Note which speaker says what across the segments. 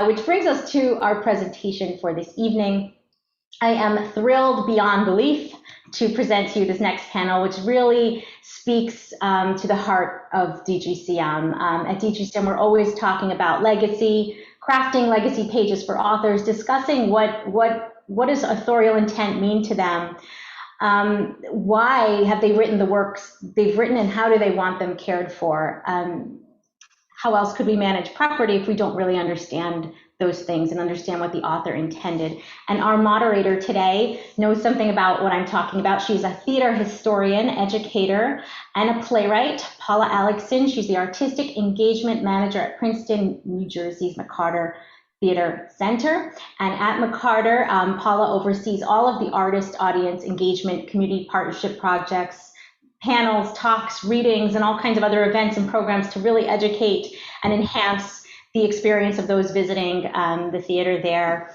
Speaker 1: which brings us to our presentation for this evening. I am thrilled beyond belief to present to you this next panel, which really speaks to the heart of DGCM. At DGCM, we're always talking about legacy, crafting legacy pages for authors, discussing what does authorial intent mean to them. Why have they written the works they've written, and how do they want them cared for? How else could we manage property if we don't really understand those things and understand what the author intended? And our moderator today knows something about what I'm talking about. She's a theater historian, educator, and a playwright, Paula Alexson. She's the artistic engagement manager at Princeton, New Jersey's McCarter Theater Center. And at McCarter, Paula oversees all of the artist, audience engagement, community partnership projects, panels, talks, readings, and all kinds of other events and programs to really educate and enhance the experience of those visiting the theater there.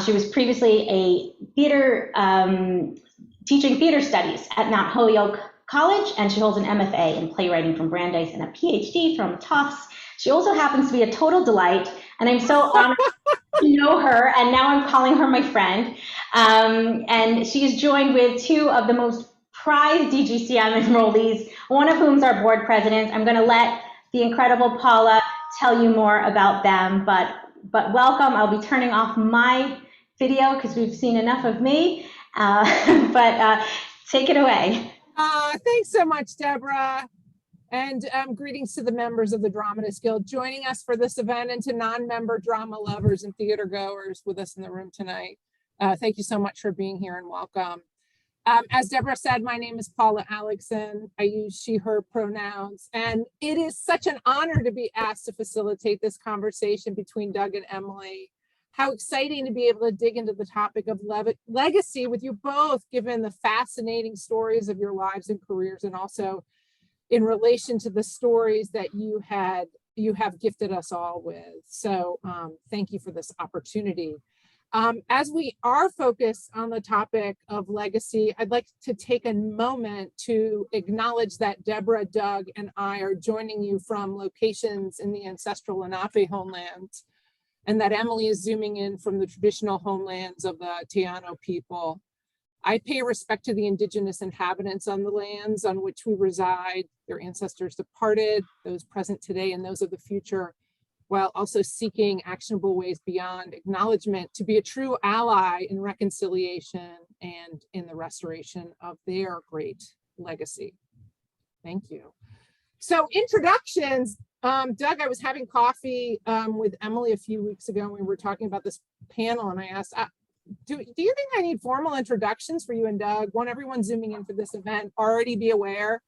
Speaker 1: She was previously a theater, teaching theater studies at Mount Holyoke College, and she holds an MFA in playwriting from Brandeis and a PhD from Tufts. She also happens to be a total delight, and I'm so honored to know her, and now I'm calling her my friend. And she is joined with two of the most prized DGCM enrollees, one of whom is our board president. I'm going to let the incredible Paula tell you more about them, but welcome. I'll be turning off my video because we've seen enough of me, but take it away.
Speaker 2: Thanks so much, Deborah. And greetings to the members of the Dramatists Guild joining us for this event, and to non-member drama lovers and theater goers with us in the room tonight. Thank you so much for being here, and welcome. As Deborah said, my name is Paula Alexson. I use she, her pronouns, and it is such an honor to be asked to facilitate this conversation between Doug and Emily. How exciting to be able to dig into the topic of legacy with you both, given the fascinating stories of your lives and careers, and also in relation to the stories that you have gifted us all with. So thank you for this opportunity. As we are focused on the topic of legacy, I'd like to take a moment to acknowledge that Deborah, Doug, and I are joining you from locations in the ancestral Lenape homelands, and that Emily is zooming in from the traditional homelands of the Taino people. I pay respect to the indigenous inhabitants on the lands on which we reside, their ancestors departed, those present today, and those of the future, while also seeking actionable ways beyond acknowledgement to be a true ally in reconciliation and in the restoration of their great legacy. Thank you. So introductions, Doug, I was having coffee with Emily a few weeks ago, and we were talking about this panel, and I asked, do you think I need formal introductions for you and Doug? Won't everyone zooming in for this event already be aware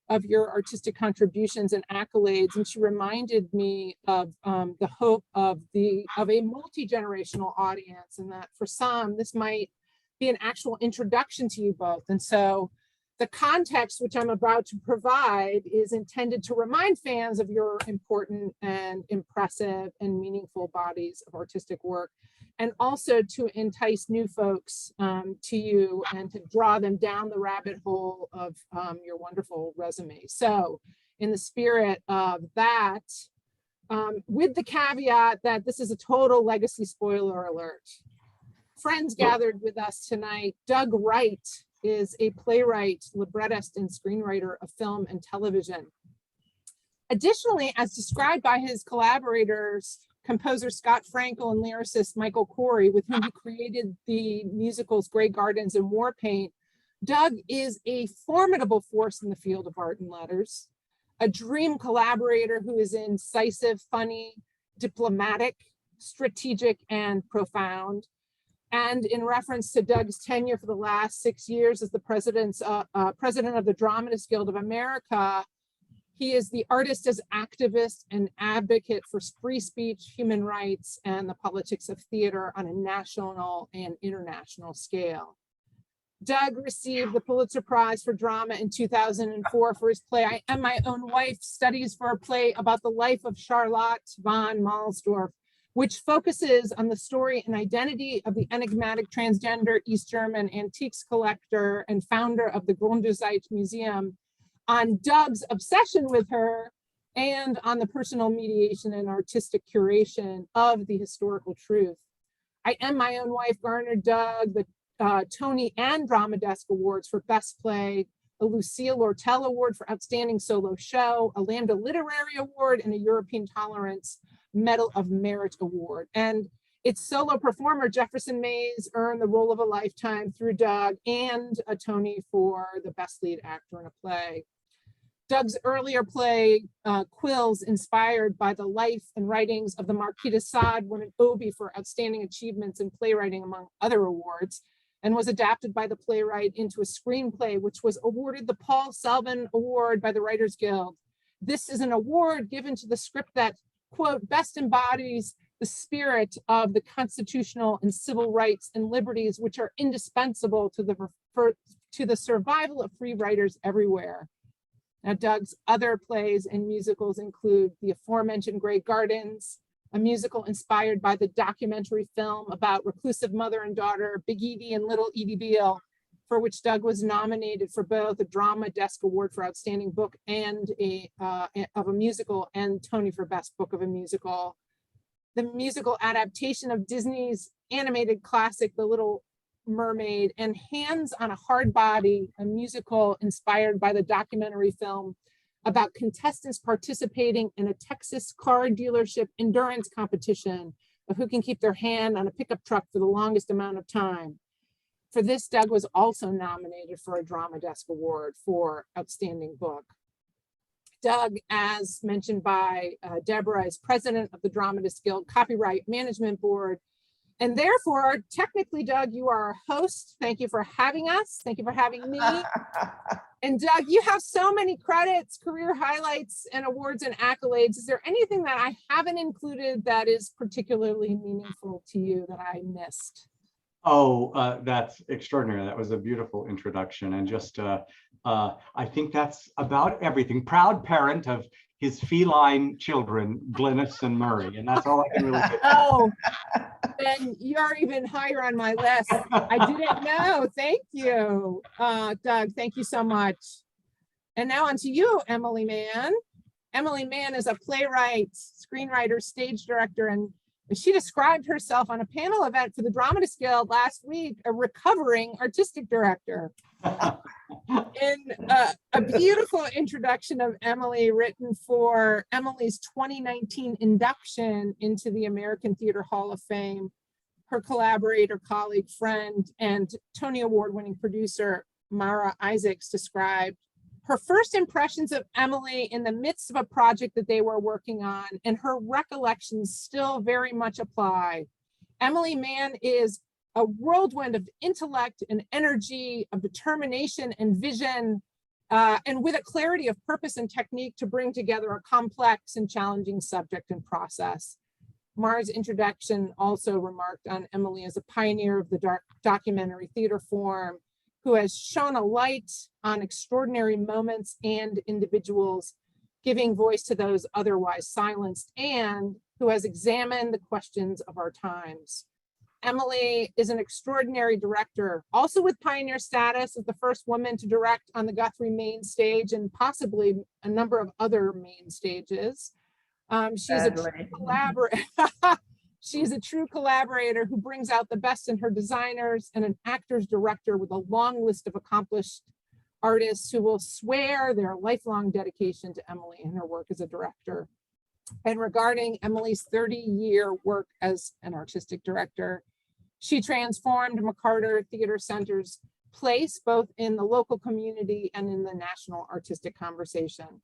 Speaker 2: of your artistic contributions and accolades? And she reminded me of the hope of a multi-generational audience, and that for some, this might be an actual introduction to you both. And so the context which I'm about to provide is intended to remind fans of your important and impressive and meaningful bodies of artistic work, and also to entice new folks to you and to draw them down the rabbit hole of your wonderful resume. So in the spirit of that, with the caveat that this is a total legacy spoiler alert, friends gathered with us tonight, Doug Wright is a playwright, librettist, and screenwriter of film and television. Additionally, as described by his collaborators, composer Scott Frankel and lyricist Michael Corey, with whom he created the musicals Grey Gardens and War Paint, Doug is a formidable force in the field of art and letters, a dream collaborator who is incisive, funny, diplomatic, strategic, and profound. And in reference to Doug's tenure for the last 6 years as the president of the Dramatists Guild of America, he is the artist as activist and advocate for free speech, human rights, and the politics of theater on a national and international scale. Doug received the Pulitzer-Prize for drama in 2004 for his play I Am My Own Wife, Studies for a Play About the Life of Charlotte von Mahlsdorf, which focuses on the story and identity of the enigmatic transgender East German antiques collector and founder of the Grunderzeit Museum, on Doug's obsession with her and on the personal mediation and artistic curation of the historical truth. I and my own wife garnered Doug the Tony and Drama Desk Awards for Best Play, a Lucille Lortel Award for Outstanding Solo Show, a Lambda Literary Award, and a European Tolerance Medal of Merit Award. And its solo performer, Jefferson Mays, earned the role of a lifetime through Doug and a Tony for the Best Lead Actor in a Play. Doug's earlier play, Quills, inspired by the life and writings of the Marquis de Sade, won an Obie for outstanding achievements in playwriting, among other awards, and was adapted by the playwright into a screenplay, which was awarded the Paul Selvin Award by the Writers Guild. This is an award given to the script that, quote, best embodies the spirit of the constitutional and civil rights and liberties, which are indispensable to the survival of free writers everywhere. Now, Doug's other plays and musicals include the aforementioned Grey Gardens, a musical inspired by the documentary film about reclusive mother and daughter, Big Edie and Little Edie Beale, for which Doug was nominated for both a Drama Desk Award for Outstanding Book and of a musical, and Tony for Best Book of a Musical. The musical adaptation of Disney's animated classic, The Little Mermaid, and Hands on a Hard Body, a musical inspired by the documentary film about contestants participating in a Texas car dealership endurance competition of who can keep their hand on a pickup truck for the longest amount of time. For this, Doug was also nominated for a Drama Desk Award for Outstanding Book. Doug, as mentioned by Deborah, is president of the Dramatists Guild Copyright Management Board. And therefore, technically, Doug, you are our host. Thank you for having us. Thank you for having me. And Doug, you have so many credits, career highlights, and awards and accolades. Is there anything that I haven't included that is particularly meaningful to you that I missed?
Speaker 3: Oh, that's extraordinary. That was a beautiful introduction. And just, I think that's about everything. Proud parent of his feline children, Glantz and Murray. And that's all I can really say.
Speaker 2: Oh, then you're even higher on my list. I didn't know. Thank you, Doug. Thank you so much. And now on to you, Emily Mann. Emily Mann is a playwright, screenwriter, stage director, and she described herself on a panel event for the Dramatists Guild last week, a recovering artistic director. In a beautiful introduction of Emily, written for Emily's 2019 induction into the American Theater Hall of Fame, her collaborator, colleague, friend, and Tony Award-winning producer, Mara Isaacs, described her first impressions of Emily in the midst of a project that they were working on, and her recollections still very much apply. Emily Mann is a whirlwind of intellect and energy, of determination and vision, and with a clarity of purpose and technique to bring together a complex and challenging subject and process. Mara's introduction also remarked on Emily as a pioneer of the documentary theater form, who has shone a light on extraordinary moments and individuals, giving voice to those otherwise silenced, and who has examined the questions of our times. Emily is an extraordinary director, also with pioneer status as the first woman to direct on the Guthrie main stage and possibly a number of other main stages. She's a true collaborator. She's a true collaborator who brings out the best in her designers, and an actor's director with a long list of accomplished artists who will swear their lifelong dedication to Emily and her work as a director. And regarding Emily's 30-year work as an artistic director, she transformed McCarter Theater Center's place both in the local community and in the national artistic conversation.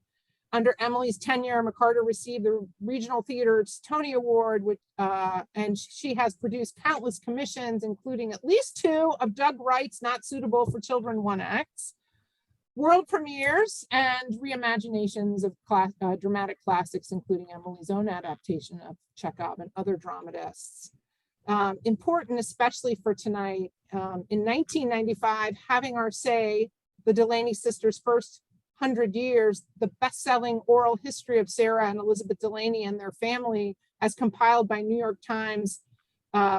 Speaker 2: Under Emily's tenure, McCarter received the Regional Theater's Tony Award, and she has produced countless commissions, including at least 2 of Doug Wright's Not Suitable for Children 1X, world premieres, and reimaginations of dramatic classics, including Emily's own adaptation of Chekhov and other dramatists. Important, especially for tonight, in 1995, Having Our Say, the Delaney sisters' first 100 years, the best-selling oral history of Sarah and Elizabeth Delaney and their family, as compiled by New York Times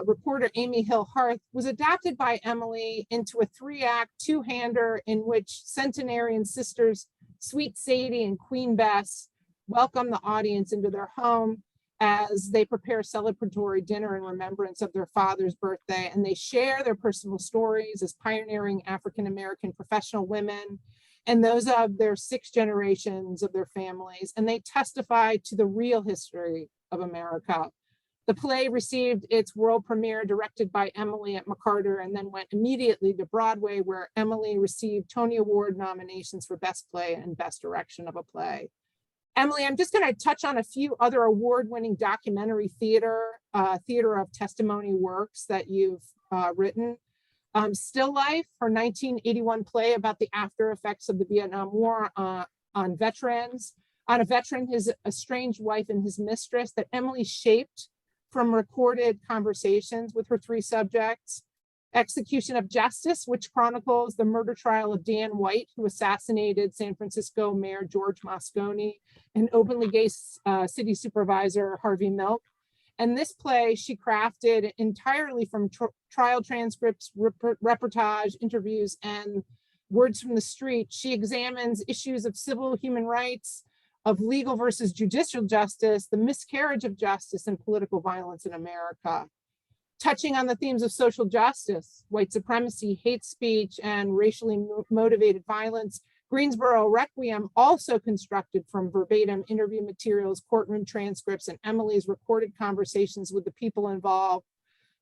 Speaker 2: reporter Amy Hill Harth, was adapted by Emily into a 3-act, 2-hander in which centenarian sisters Sweet Sadie and Queen Bess welcome the audience into their home as they prepare celebratory dinner in remembrance of their father's birthday, and they share their personal stories as pioneering African-American professional women and those of their 6 generations of their families, and they testify to the real history of America. The play received its world premiere directed by Emily at McCarter and then went immediately to Broadway, where Emily received Tony Award nominations for Best Play and Best Direction of a Play. Emily, I'm just going to touch on a few other award-winning documentary theater of testimony works that you've written. Still Life, her 1981 play about the after effects of the Vietnam War on a veteran, his estranged wife and his mistress, that Emily shaped from recorded conversations with her 3 subjects. Execution of Justice, which chronicles the murder trial of Dan White, who assassinated San Francisco Mayor George Moscone and openly gay city supervisor Harvey Milk. And this play she crafted entirely from trial transcripts, reportage, interviews, and words from the street. She examines issues of civil human rights, of legal versus judicial justice, the miscarriage of justice, and political violence in America. Touching on the themes of social justice, white supremacy, hate speech, and racially motivated violence, Greensboro Requiem, also constructed from verbatim interview materials, courtroom transcripts, and Emily's recorded conversations with the people involved,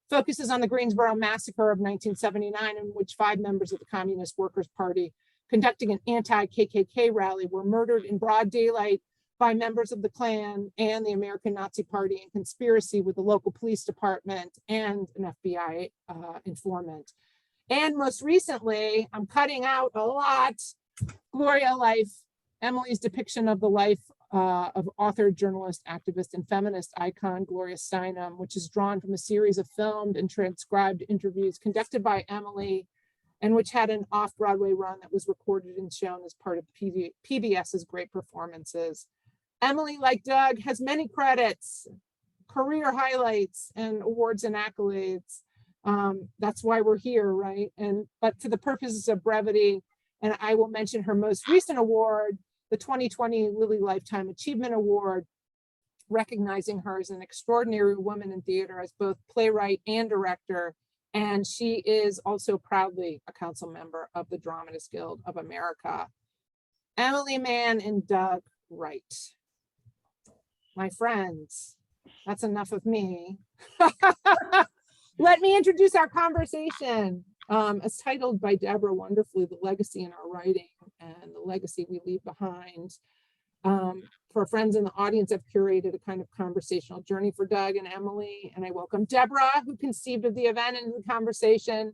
Speaker 2: focuses on the Greensboro Massacre of 1979, in which 5 members of the Communist Workers' Party conducting an anti-KKK rally were murdered in broad daylight by members of the Klan and the American Nazi Party in conspiracy with the local police department and an FBI informant. And most recently, I'm cutting out a lot, Gloria Life, Emily's depiction of the life of author, journalist, activist, and feminist icon Gloria Steinem, which is drawn from a series of filmed and transcribed interviews conducted by Emily, and which had an off-Broadway run that was recorded and shown as part of PBS's Great Performances. Emily, like Doug, has many credits, career highlights, and awards and accolades. That's why we're here, right? But for the purposes of brevity, and I will mention her most recent award, the 2020 Lilly Lifetime Achievement Award, recognizing her as an extraordinary woman in theater as both playwright and director. And she is also proudly a council member of the Dramatists Guild of America. Emily Mann and Doug Wright. My friends, that's enough of me. Let me introduce our conversation. As titled by Deborah wonderfully, The Legacy in Our Writing and the Legacy We Leave Behind. For friends in the audience, I've curated a kind of conversational journey for Doug and Emily, and I welcome Deborah, who conceived of the event and the conversation.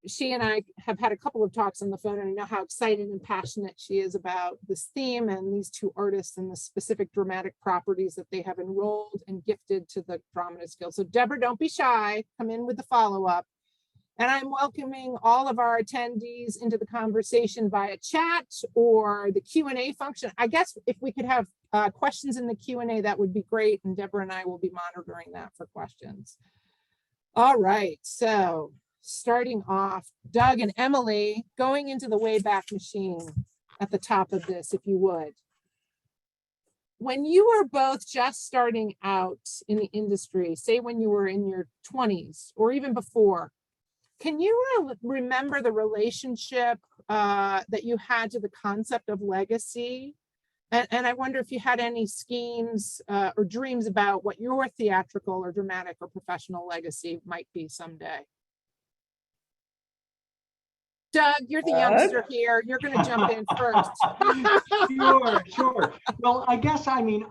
Speaker 2: She and I have had a couple of talks on the phone, and I know how excited and passionate she is about this theme and these 2 artists and the specific dramatic properties that they have enrolled and gifted to the Dramatists Guild. So Deborah, don't be shy, come in with the follow-up. And I'm welcoming all of our attendees into the conversation via chat or the Q&A function. I guess if we could have questions in the Q&A, that would be great. And Deborah and I will be monitoring that for questions. All right, so starting off, Doug and Emily, going into the Wayback Machine at the top of this, if you would. When you were both just starting out in the industry, say when you were in your 20s or even before, can you remember the relationship that you had to the concept of legacy? And I wonder if you had any schemes or dreams about what your theatrical or dramatic or professional legacy might be someday. Doug, you're the youngster here. You're going to jump in first.
Speaker 3: Sure. Well, I guess, I mean,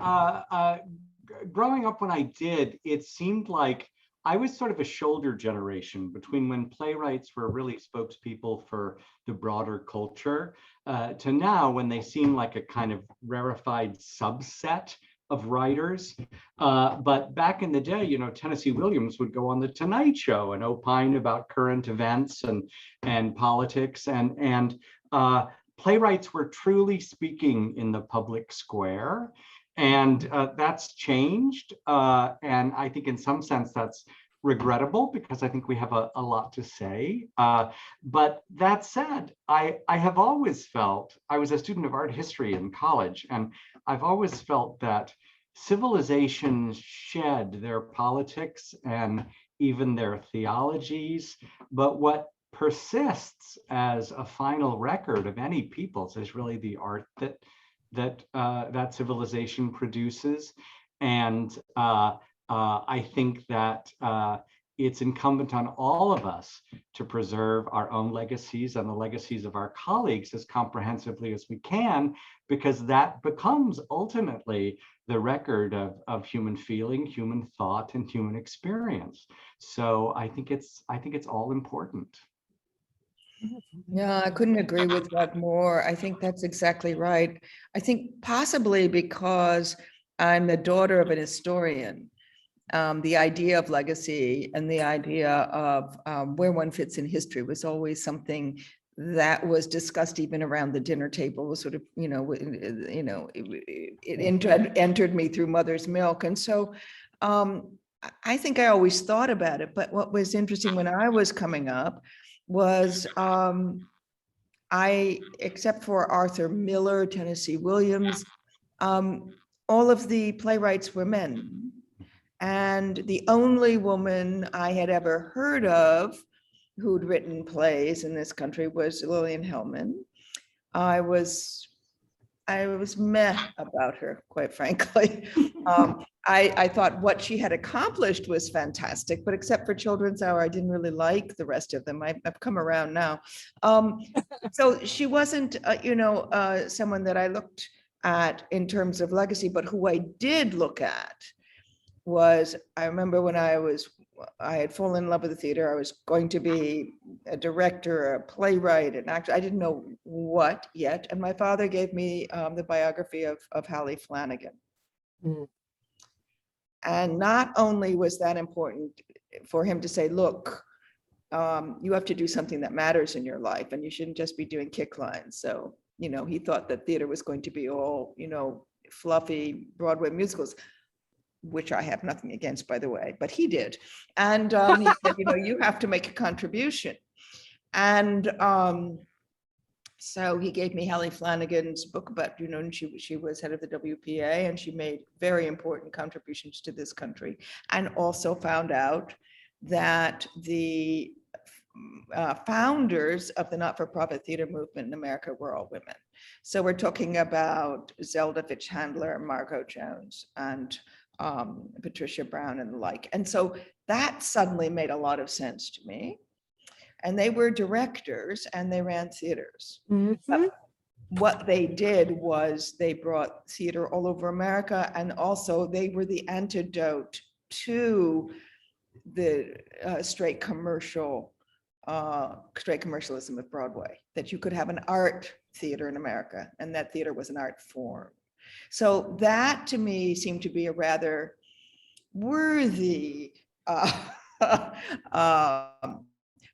Speaker 3: growing up when I did, it seemed like I was sort of a shoulder generation between when playwrights were really spokespeople for the broader culture to now when they seem like a kind of rarefied subset of writers. But back in the day, you know, Tennessee Williams would go on the Tonight Show and opine about current events and politics, and playwrights were truly speaking in the public square. And that's changed. And I think in some sense that's regrettable because I think we have a lot to say. But that said, I have always felt, I was a student of art history in college, and I've always felt that civilizations shed their politics and even their theologies, but what persists as a final record of any peoples is really the art that civilization produces. And I think that it's incumbent on all of us to preserve our own legacies and the legacies of our colleagues as comprehensively as we can, because that becomes ultimately the record of human feeling, human thought, and human experience. So I think it's all important.
Speaker 4: Yeah, I couldn't agree with that more. I think that's exactly right. I think possibly because I'm the daughter of an historian, the idea of legacy and the idea of where one fits in history was always something that was discussed even around the dinner table. Was sort of, it entered me through mother's milk. And so I think I always thought about it. But what was interesting when I was coming up was except for Arthur Miller, Tennessee Williams, all of the playwrights were men. And the only woman I had ever heard of who'd written plays in this country was Lillian Hellman. I was meh about her, quite frankly. I thought what she had accomplished was fantastic, but except for Children's Hour, I didn't really like the rest of them. I've come around now. So she wasn't, someone that I looked at in terms of legacy, but who I did look at was, I remember when I had fallen in love with the theater. I was going to be a director, a playwright, an actor. I didn't know what yet. And my father gave me the biography of Hallie Flanagan. Mm. And not only was that important for him to say, look, you have to do something that matters in your life and you shouldn't just be doing kick lines. So, he thought that theater was going to be all, fluffy Broadway musicals, which I have nothing against, by the way, but he did. And he said, you have to make a contribution. And so he gave me Hallie Flanagan's book about, and she was head of the WPA, and she made very important contributions to this country, and also found out that the founders of the not-for-profit theater movement in America were all women. So we're talking about Zelda Fitch-Handler, Margot Jones, and Patricia Brown and the like. And so that suddenly made a lot of sense to me. And they were directors and they ran theaters. Mm-hmm. What they did was they brought theater all over America, and also they were the antidote to the straight commercialism of Broadway, that you could have an art theater in America and that theater was an art form. So that to me seemed to be a rather worthy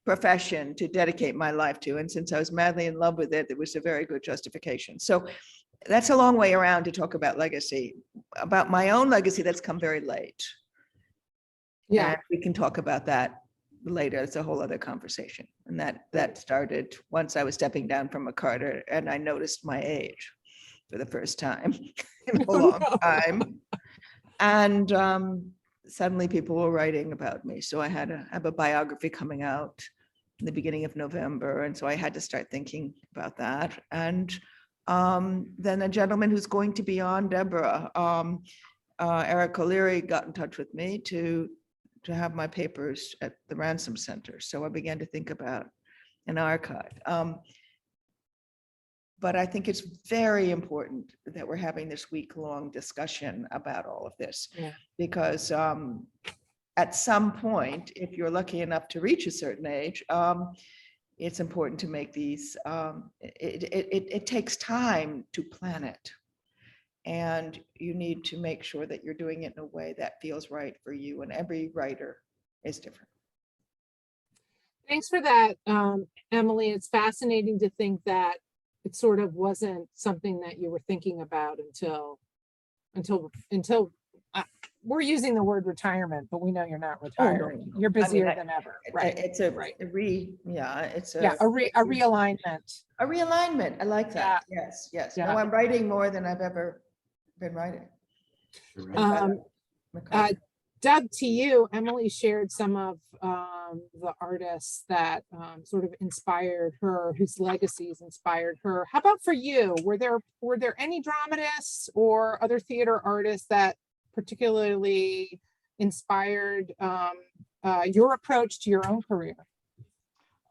Speaker 4: profession to dedicate my life to. And since I was madly in love with it, it was a very good justification. So that's a long way around to talk about legacy. About my own legacy, that's come very late. Yeah, and we can talk about that later. It's a whole other conversation. And that started once I was stepping down from a Carter and I noticed my age for the first time in a long time. And suddenly people were writing about me. So I had to have a biography coming out in the beginning of November. And so I had to start thinking about that. And then a gentleman who's going to be on, Deborah, Eric O'Leary, got in touch with me to have my papers at the Ransom Center. So I began to think about an archive. But I think it's very important that we're having this week-long discussion about all of this, because at some point, if you're lucky enough to reach a certain age, it's important to make these, it takes time to plan it. And you need to make sure that you're doing it in a way that feels right for you, and every writer is different.
Speaker 2: Thanks for that, Emily. It's fascinating to think that it sort of wasn't something that you were thinking about until we're using the word retirement, but we know you're not
Speaker 4: Oh, no,
Speaker 2: retiring.
Speaker 4: no.
Speaker 2: You're
Speaker 4: I mean,
Speaker 2: busier than ever. Right.
Speaker 4: It's a
Speaker 2: Right.
Speaker 4: it's
Speaker 2: Yeah. A realignment.
Speaker 4: a realignment. I like that.
Speaker 2: Yeah.
Speaker 4: Yes, yes.
Speaker 2: Yeah.
Speaker 4: No, I'm writing more than I've ever been writing.
Speaker 3: You're right.
Speaker 2: Doug, to you, Emily shared some of the artists that sort of inspired her, whose legacies inspired her. How about for you? Were there any dramatists or other theater artists that particularly inspired your approach to your own career?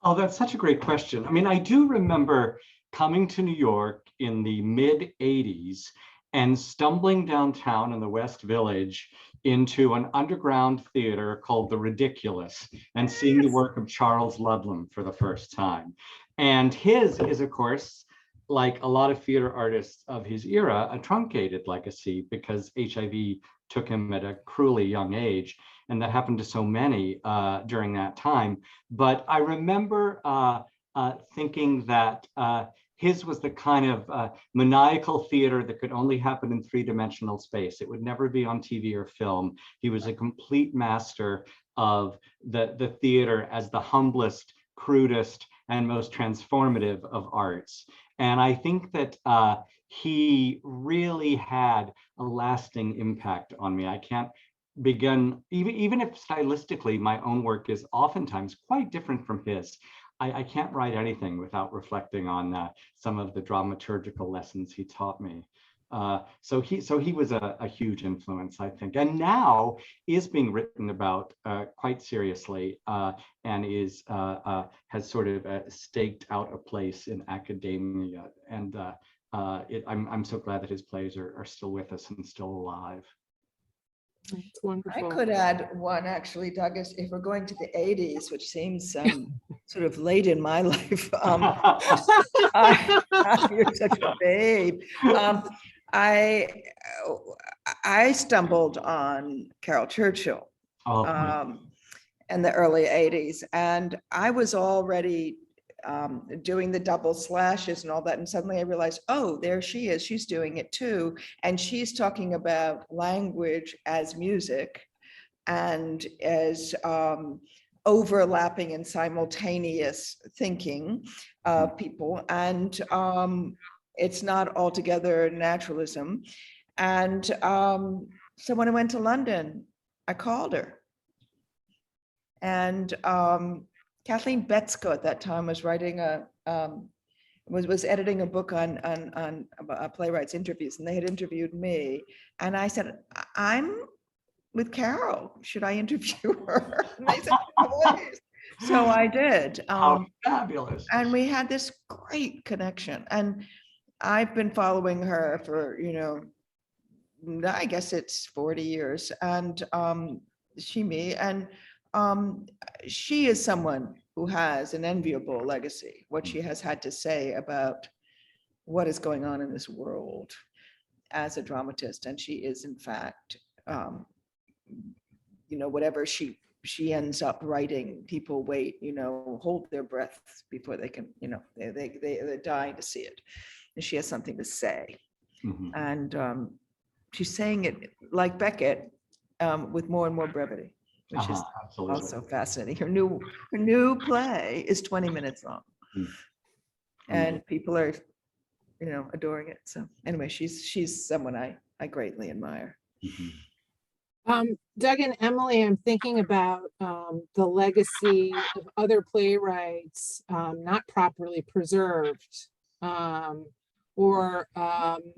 Speaker 3: Oh, that's such a great question. I mean, I do remember coming to New York in the mid 80s and stumbling downtown in the West Village into an underground theater called The Ridiculous and seeing the work of Charles Ludlam for the first time. And his is, of course, like a lot of theater artists of his era, a truncated legacy because HIV took him at a cruelly young age. And that happened to so many during that time. But I remember thinking that his was the kind of maniacal theater that could only happen in three-dimensional space. It would never be on TV or film. He was a complete master of the theater as the humblest, crudest, and most transformative of arts. And I think that he really had a lasting impact on me. I can't begin, even if stylistically my own work is oftentimes quite different from his, I can't write anything without reflecting on some of the dramaturgical lessons he taught me. So he was a huge influence, I think, and now is being written about quite seriously, and has sort of staked out a place in academia. And I'm so glad that his plays are still with us and still alive.
Speaker 2: It's wonderful.
Speaker 4: I could add one actually, Doug, if we're going to the 80s, which seems sort of late in my life. You're such a babe. I stumbled on Carol Churchill in the early 80s, and I was already doing the double slashes and all that, and suddenly I realized, oh, there she is, she's doing it too, and she's talking about language as music and as overlapping and simultaneous thinking of people, and it's not altogether naturalism. And so when I went to London, I called her, and Kathleen Betzko at that time was writing was editing a book on playwrights interviews, and they had interviewed me, and I said, I'm with Carol, should I interview her? And they said, please. So I did.
Speaker 3: Fabulous.
Speaker 4: And we had this great connection, and I've been following her for, I guess it's 40 years, and she is someone who has an enviable legacy, what she has had to say about what is going on in this world as a dramatist. And she is, in fact, whatever she ends up writing, people wait, hold their breath before they can, they're dying to see it. And she has something to say. Mm-hmm. And she's saying it like Beckett, with more and more brevity, which is absolutely also fascinating. Her new play is 20 minutes long, and people are, adoring it. So anyway, she's someone I greatly admire.
Speaker 2: Mm-hmm. Doug and Emily, I'm thinking about the legacy of other playwrights not properly preserved, or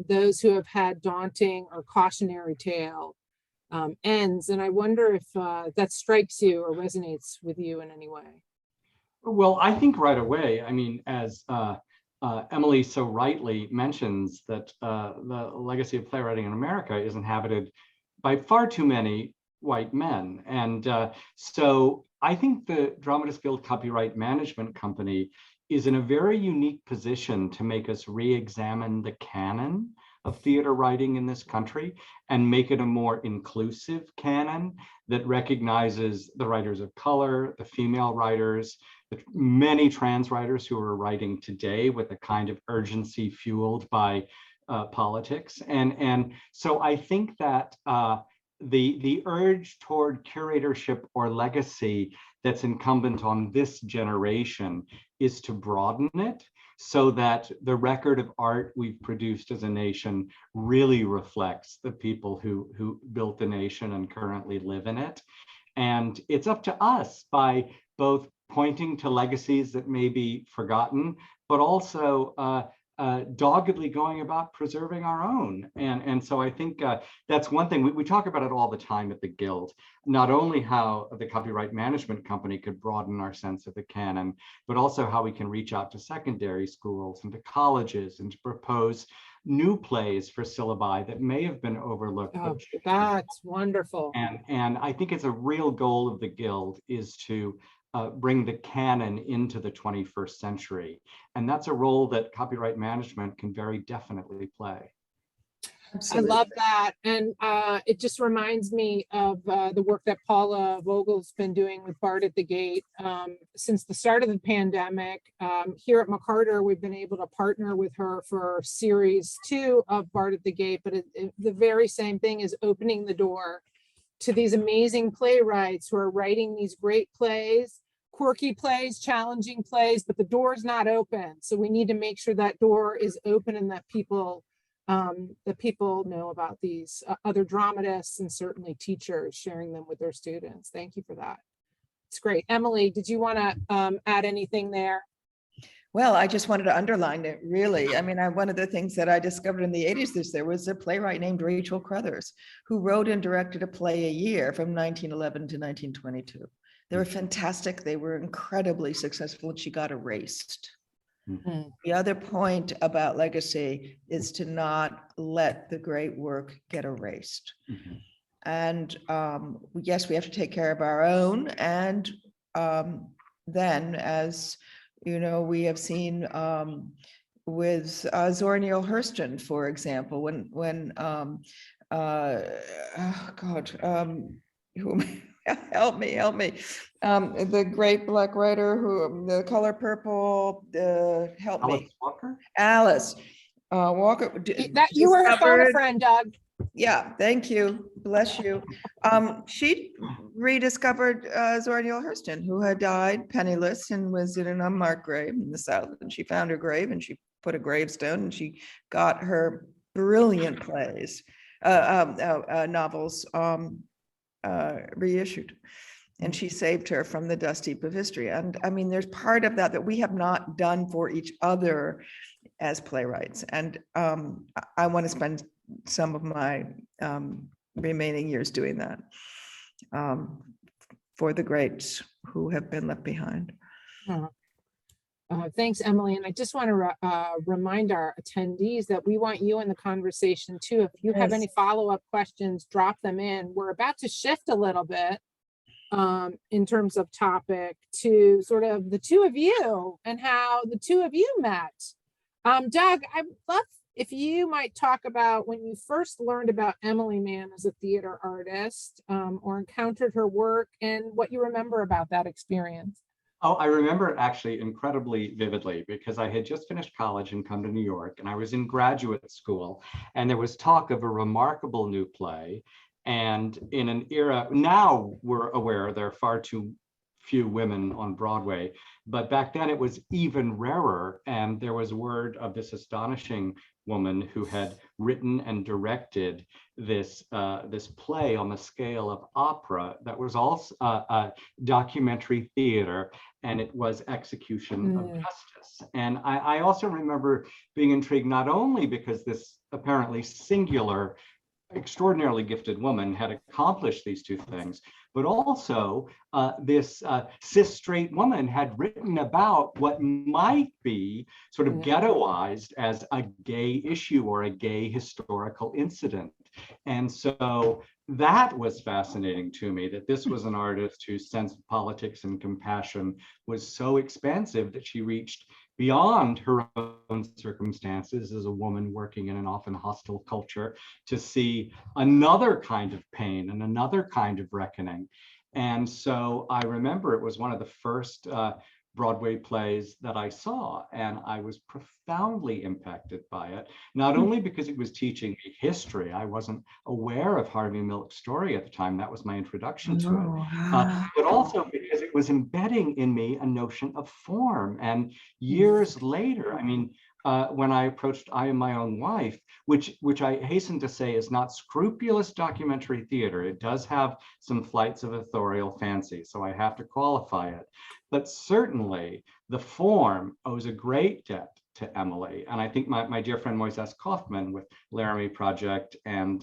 Speaker 2: those who have had daunting or cautionary tale ends. And I wonder if that strikes you or resonates with you in any way.
Speaker 3: Well, I think right away, I mean, as Emily so rightly mentions, that the legacy of playwriting in America is inhabited by far too many white men. And so I think the Dramatists Guild Copyright Management Company is in a very unique position to make us re-examine the canon of theater writing in this country and make it a more inclusive canon that recognizes the writers of color, the female writers, the many trans writers who are writing today with a kind of urgency fueled by politics. And so I think that the urge toward curatorship or legacy that's incumbent on this generation is to broaden it so that the record of art we've produced as a nation really reflects the people who built the nation and currently live in it. And it's up to us, by both pointing to legacies that may be forgotten, but also doggedly going about preserving our own. And so I think that's one thing. We talk about it all the time at the Guild, not only how the Copyright Management Company could broaden our sense of the canon, but also how we can reach out to secondary schools and to colleges and to propose new plays for syllabi that may have been overlooked.
Speaker 2: Oh, that's wonderful.
Speaker 3: And I think it's a real goal of the Guild is to bring the canon into the 21st century. And that's a role that copyright management can very definitely play.
Speaker 4: Absolutely.
Speaker 2: I love that. And it just reminds me of the work that Paula Vogel's been doing with Bard at the Gate. Since the start of the pandemic, here at McCarter, we've been able to partner with her for series 2 of Bard at the Gate, but the very same thing is opening the door to these amazing playwrights who are writing these great plays, quirky plays, challenging plays, but the door is not open. So we need to make sure that door is open and that people know about these other dramatists and certainly teachers sharing them with their students. Thank you for that. It's great. Emily, did you want to add anything there?
Speaker 4: Well, I just wanted to underline it, really. I mean, one of the things that I discovered in the 80s is there was a playwright named Rachel Crothers who wrote and directed a play a year from 1911 to 1922. They were fantastic. They were incredibly successful, and she got erased.
Speaker 2: Mm-hmm.
Speaker 4: The other point about legacy is to not let the great work get erased.
Speaker 3: Mm-hmm.
Speaker 4: And yes, we have to take care of our own. And then, as you know, we have seen with Zora Neale Hurston, for example, when help me, the great Black writer who The Color Purple, help
Speaker 3: Alice
Speaker 4: me,
Speaker 3: Walker?
Speaker 4: Alice Walker.
Speaker 2: That you were her photo friend, Doug.
Speaker 4: Yeah, thank you. Bless you. She rediscovered Zora Neale Hurston, who had died penniless and was in an unmarked grave in the South. And she found her grave and she put a gravestone and she got her brilliant plays, novels reissued. And she saved her from the dust heap of history. And I mean, there's part of that we have not done for each other as playwrights. And I want to spend some of my remaining years doing that for the greats who have been left behind.
Speaker 2: Thanks, Emily. And I just want to remind our attendees that we want you in the conversation too. If you have any follow-up questions, drop them in. We're about to shift a little bit in terms of topic to sort of the two of you and how the two of you met. Doug, I'd love if you might talk about when you first learned about Emily Mann as a theater artist or encountered her work and what you remember about that experience.
Speaker 3: Oh, I remember it actually incredibly vividly because I had just finished college and come to New York, and I was in graduate school, and there was talk of a remarkable new play. And in an era, now we're aware there are far too few women on Broadway, but back then it was even rarer. And there was word of this astonishing woman who had written and directed this play on the scale of opera that was also documentary theater, and it was execution of justice. And I also remember being intrigued not only because this apparently singular, extraordinarily gifted woman had accomplished these two things, but also this cis straight woman had written about what might be sort of ghettoized as a gay issue or a gay historical incident. And so that was fascinating to me, that this was an artist whose sense of politics and compassion was so expansive that she reached beyond her own circumstances as a woman working in an often hostile culture to see another kind of pain and another kind of reckoning. And so I remember it was one of the first Broadway plays that I saw, and I was profoundly impacted by it, not only because it was teaching me history. I wasn't aware of Harvey Milk's story at the time. That was my introduction to it. But also because it was embedding in me a notion of form. And years later, I mean, when I approached I Am My Own Wife, which I hasten to say is not scrupulous documentary theater. It does have some flights of authorial fancy, so I have to qualify it. But certainly the form owes a great debt to Emily. And I think my dear friend Moises Kaufman with Laramie Project and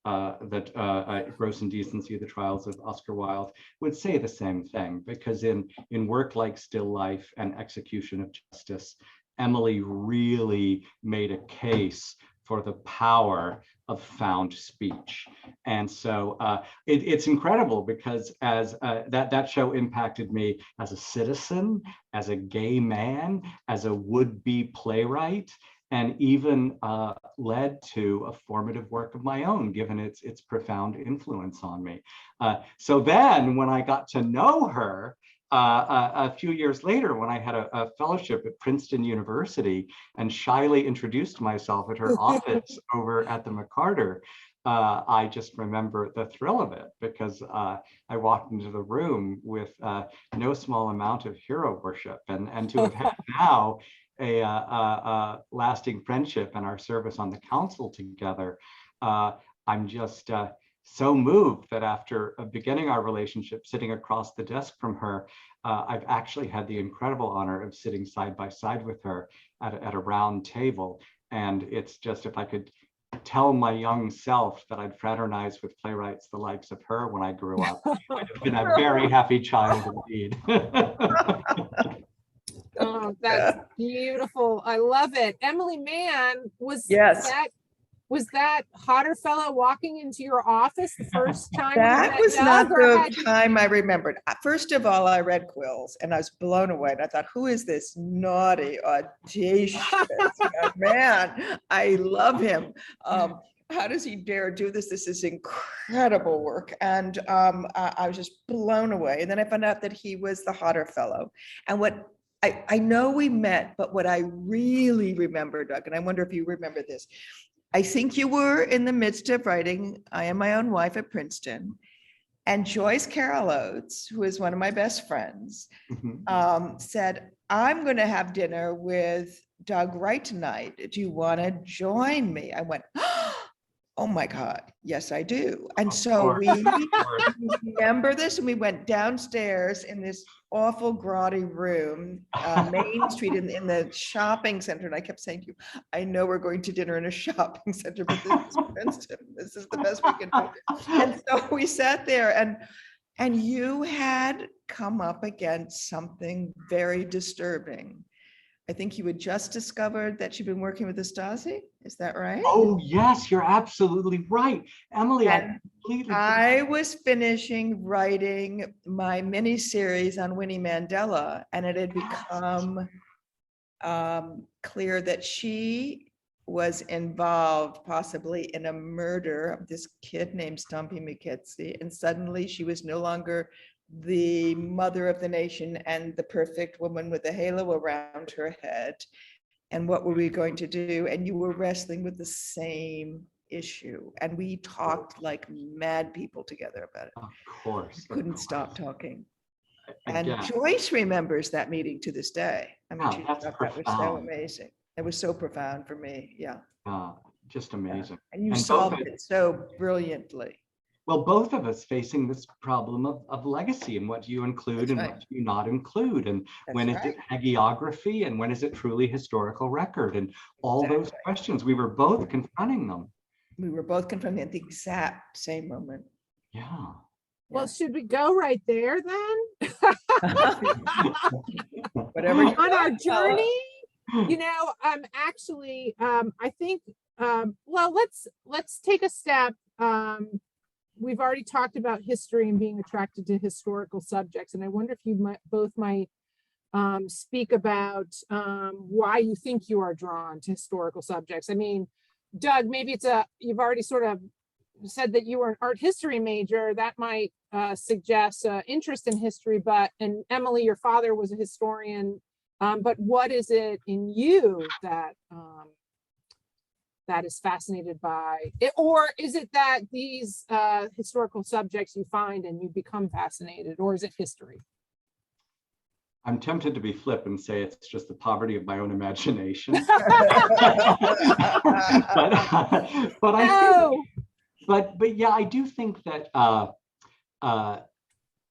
Speaker 3: Gross Indecency, the Trials of Oscar Wilde, would say the same thing, because in work like Still Life and Execution of Justice, Emily really made a case for the power of found speech. And so it's incredible, because as that show impacted me as a citizen, as a gay man, as a would-be playwright, and even led to a formative work of my own, given its profound influence on me. So then when I got to know her, a few years later, when I had a fellowship at Princeton University and shyly introduced myself at her office over at the McCarter, I just remember the thrill of it, because I walked into the room with no small amount of hero worship, and to have had now a lasting friendship and our service on the council together, I'm just so moved that after beginning our relationship, sitting across the desk from her, I've actually had the incredible honor of sitting side by side with her at a round table. And it's just, if I could tell my young self that I'd fraternize with playwrights the likes of her when I grew up, I'd have been a very happy child indeed.
Speaker 2: Oh, that's beautiful. I love it. Emily Mann, was that hotter fellow walking into your office the first time?
Speaker 4: That was not the time I remembered. First of all, I read Quills and I was blown away. And I thought, who is this naughty, audacious young man? I love him. How does he dare do this? This is incredible work. And I was just blown away. And then I found out that he was the hotter fellow. And what I know we met, but what I really remember, Doug, and I wonder if you remember this, I think you were in the midst of writing I Am My Own Wife at Princeton, and Joyce Carol Oates, who is one of my best friends, said, I'm going to have dinner with Doug Wright tonight. Do you want to join me? I went, oh my God, yes, I do. And so we remember this, and we went downstairs in this awful grotty room, Main Street in the shopping center. And I kept saying to you, I know we're going to dinner in a shopping center, but this is Princeton. This is the best we can do. And so we sat there, and you had come up against something very disturbing. I think you had just discovered that you've been working with the Stasi. Is that right?
Speaker 3: Oh, yes, you're absolutely right. Emily,
Speaker 4: I was finishing writing my mini series on Winnie Mandela, and it had become clear that she was involved possibly in a murder of this kid named Stumpy McKitsy. And suddenly she was no longer the mother of the nation and the perfect woman with a halo around her head. And what were we going to do? And you were wrestling with the same issue. And we talked like mad people together about it.
Speaker 3: Of course.
Speaker 4: We couldn't stop talking.
Speaker 3: Again.
Speaker 4: And Joyce remembers that meeting to this day. I mean, she
Speaker 3: that's
Speaker 4: thought that was so amazing. It was so profound for me. Yeah.
Speaker 3: Just amazing.
Speaker 4: And you solved it so brilliantly.
Speaker 3: Well, both of us facing this problem of legacy, and what do you include and what do you not include, and when is it hagiography and when is it truly historical record, and all those questions. We were both confronting them. We were both confronting at the exact same moment. Yeah.
Speaker 2: Well, should we go right there then?
Speaker 4: Whatever you
Speaker 2: on our journey, you know, actually, I think, well, let's take a step. We've already talked about history and being attracted to historical subjects, and I wonder if you both might speak about why you think you are drawn to historical subjects. I mean, Doug, maybe you've already sort of said that you were an art history major, that might suggest interest in history, and Emily, your father was a historian, but what is it in you that that is fascinated by it, or is it that these historical subjects you find and you become fascinated, or is it history?
Speaker 3: I'm tempted to be flip and say it's just the poverty of my own imagination. but I think, but yeah, I do think that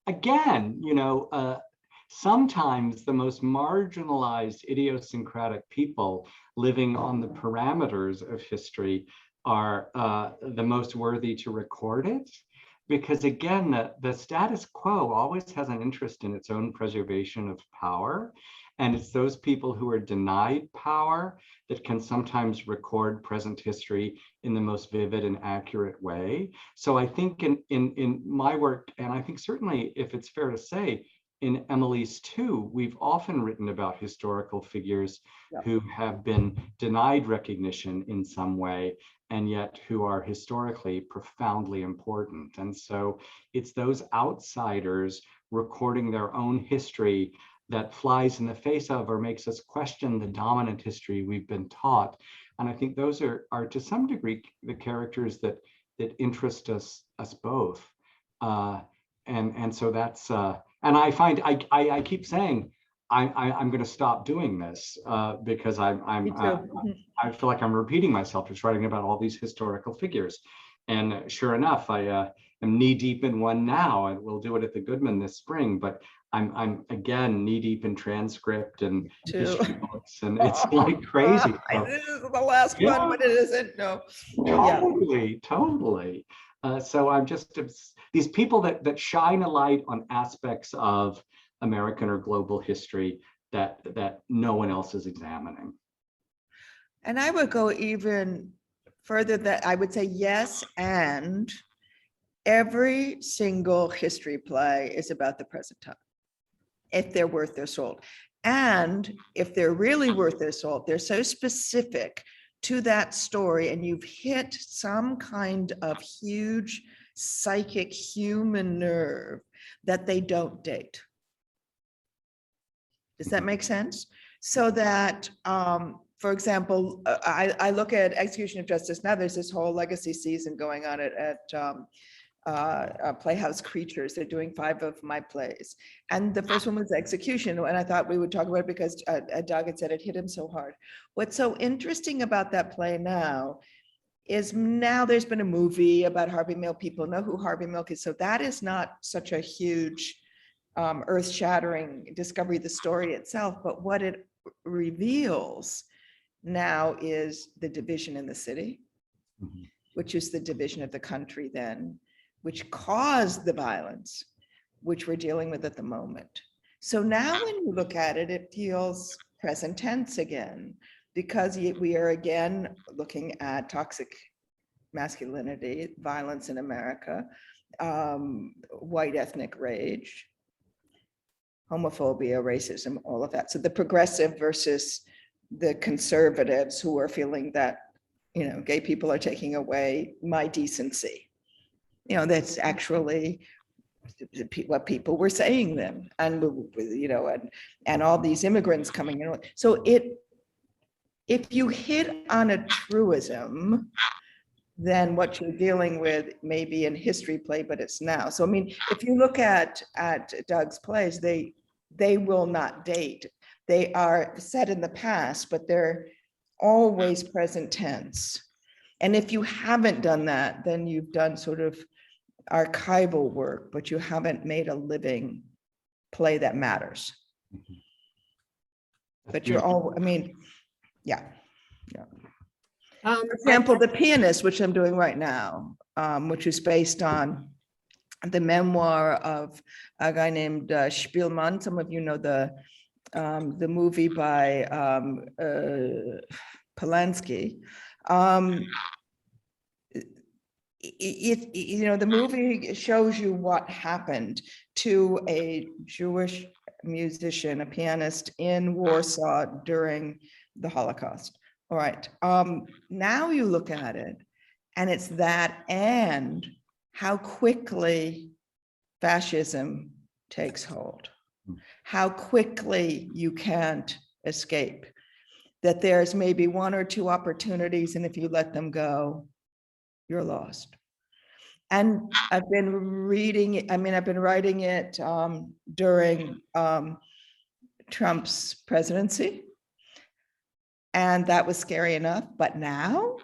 Speaker 3: again, sometimes the most marginalized, idiosyncratic people living on the parameters of history are the most worthy to record it. Because again, the status quo always has an interest in its own preservation of power. And it's those people who are denied power that can sometimes record present history in the most vivid and accurate way. So I think in my work, and I think certainly if it's fair to say, in Emily's too, we've often written about historical figures who have been denied recognition in some way, and yet who are historically profoundly important. And so it's those outsiders recording their own history that flies in the face of or makes us question the dominant history we've been taught. And I think those are to some degree the characters that interest us both. And so that's and I find I keep saying I'm going to stop doing this because I feel like I'm repeating myself, just writing about all these historical figures. And sure enough, I am knee deep in one now, and we'll do it at the Goodman this spring. But I'm again knee deep in transcript and history books, and it's like crazy. So,
Speaker 4: this is the last one, but it isn't. No,
Speaker 3: totally. So I'm just these people that shine a light on aspects of American or global history that no one else is examining.
Speaker 4: And I would go even further, that I would say yes, and every single history play is about the present time, if they're worth their salt. And if they're really worth their salt, they're so specific to that story, and you've hit some kind of huge psychic human nerve that they don't date. Does that make sense? So that, for example, I look at Execution of Justice now. There's this whole legacy season going on at Playhouse Creatures. They're doing 5 of my plays, and the first one was Execution, and I thought we would talk about it because Doug had said it hit him so hard. What's so interesting about that play now is now there's been a movie about Harvey Milk. People know who Harvey Milk is, so that is not such a huge earth-shattering discovery, the story itself, but what it reveals now is the division in the city, which is the division of the country then, which caused the violence, which we're dealing with at the moment. So now when you look at it, it feels present tense again, because we are again looking at toxic masculinity, violence in America, white ethnic rage, homophobia, racism, all of that. So the progressive versus the conservatives who are feeling that, gay people are taking away my decency. That's actually what people were saying then, and and all these immigrants coming in. So if you hit on a truism, then what you're dealing with may be in history play, but it's now. So I mean, if you look at Doug's plays, they will not date. They are set in the past, but they're always present tense. And if you haven't done that, then you've done sort of archival work, but you haven't made a living play that matters. But you're all, yeah. For example, The Pianist, which I'm doing right now, which is based on the memoir of a guy named Spielmann. Some of you know the movie by Polanski. The movie shows you what happened to a Jewish musician, a pianist in Warsaw during the Holocaust. All right. Now you look at it, And it's that and how quickly fascism takes hold, how quickly you can't escape, that there's maybe one or two opportunities, and if you let them go, you're lost. And I've been reading, I've been writing it during Trump's presidency, and that was scary enough. But now,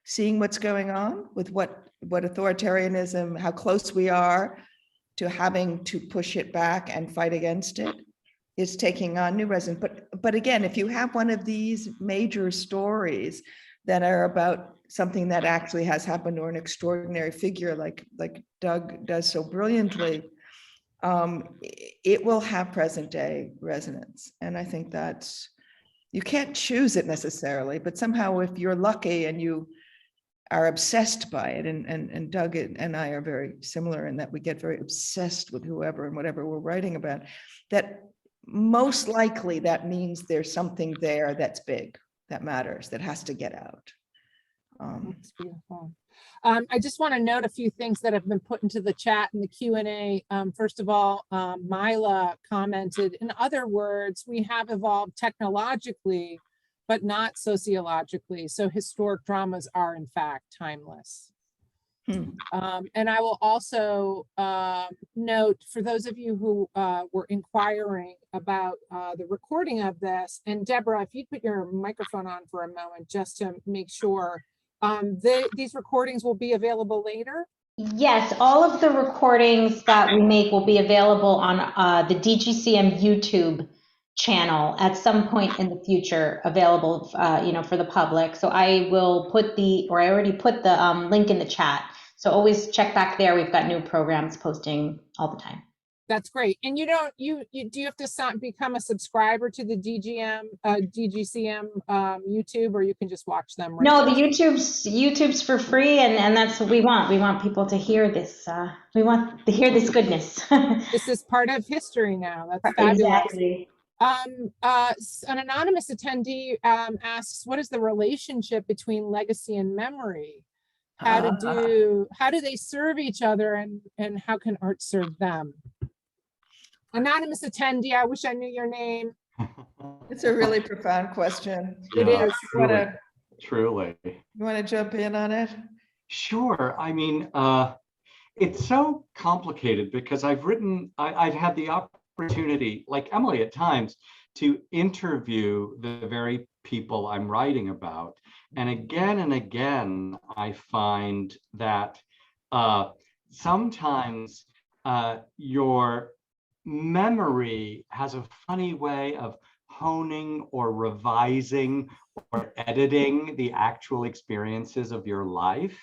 Speaker 4: seeing what's going on with what authoritarianism, how close we are to having to push it back and fight against it, is taking on new resonance. But again, if you have one of these major stories that are about something that actually has happened, or an extraordinary figure like Doug does so brilliantly, it will have present day resonance. And I think that's, you can't choose it necessarily, but somehow if you're lucky and you are obsessed by it, and Doug and I are very similar in that we get very obsessed with whoever and whatever we're writing about, that most likely that means there's something there that's big, that matters, that has to get out.
Speaker 2: That's beautiful. I just want to note a few things that have been put into the chat and the Q&A. First of all, Mila commented, in other words, we have evolved technologically, but not sociologically. So historic dramas are in fact timeless. And I will also note, for those of you who were inquiring about the recording of this, and Deborah, if you'd put your microphone on for a moment, just to make sure, these recordings will be available later?
Speaker 1: Yes, all of the recordings that we make will be available on the DGCM YouTube channel at some point in the future, available for the public. So I will put I already put the link in the chat. So always check back there. We've got new programs posting all the time.
Speaker 2: That's great. And do you have to become a subscriber to the DGCM YouTube, or you can just watch them? Right
Speaker 1: No,
Speaker 2: now?
Speaker 1: the YouTube's for free, and that's what we want. We want people to hear this. We want to hear this goodness.
Speaker 2: This is part of history now. That's fabulous.
Speaker 1: Exactly.
Speaker 2: An anonymous attendee asks, what is the relationship between legacy and memory? How do they serve each other, and how can art serve them? Anonymous attendee, I wish I knew your name.
Speaker 4: It's a really profound question.
Speaker 2: It is.
Speaker 3: Truly.
Speaker 4: You want to jump in on it?
Speaker 3: Sure. I mean, it's so complicated because I've had the opportunity, like Emily at times, to interview the very people I'm writing about. And again, I find that sometimes your memory has a funny way of honing or revising or editing the actual experiences of your life.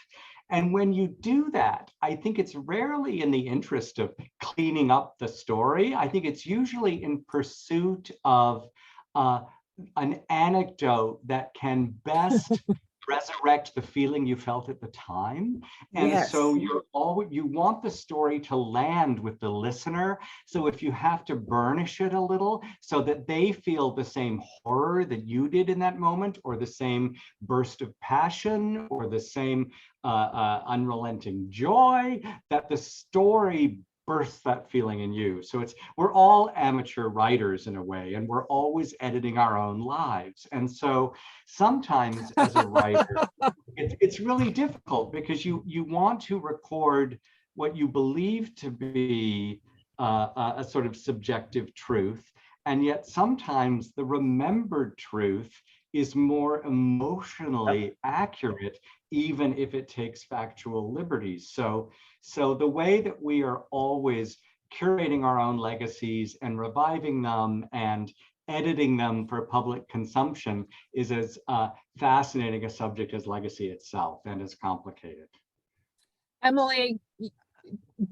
Speaker 3: And when you do that, I think it's rarely in the interest of cleaning up the story. I think it's usually in pursuit of an anecdote that can best resurrect the feeling you felt at the time. And
Speaker 4: Yes.
Speaker 3: So you want the story to land with the listener. So if you have to burnish it a little so that they feel the same horror that you did in that moment, or the same burst of passion, or the same unrelenting joy, that the story bursts that feeling in you. So we're all amateur writers in a way, and we're always editing our own lives. And so sometimes as a writer, it's really difficult because you want to record what you believe to be a sort of subjective truth. And yet sometimes the remembered truth is more emotionally accurate, even if it takes factual liberties. So the way that we are always curating our own legacies and reviving them and editing them for public consumption is as fascinating a subject as legacy itself, and as complicated.
Speaker 2: Emily,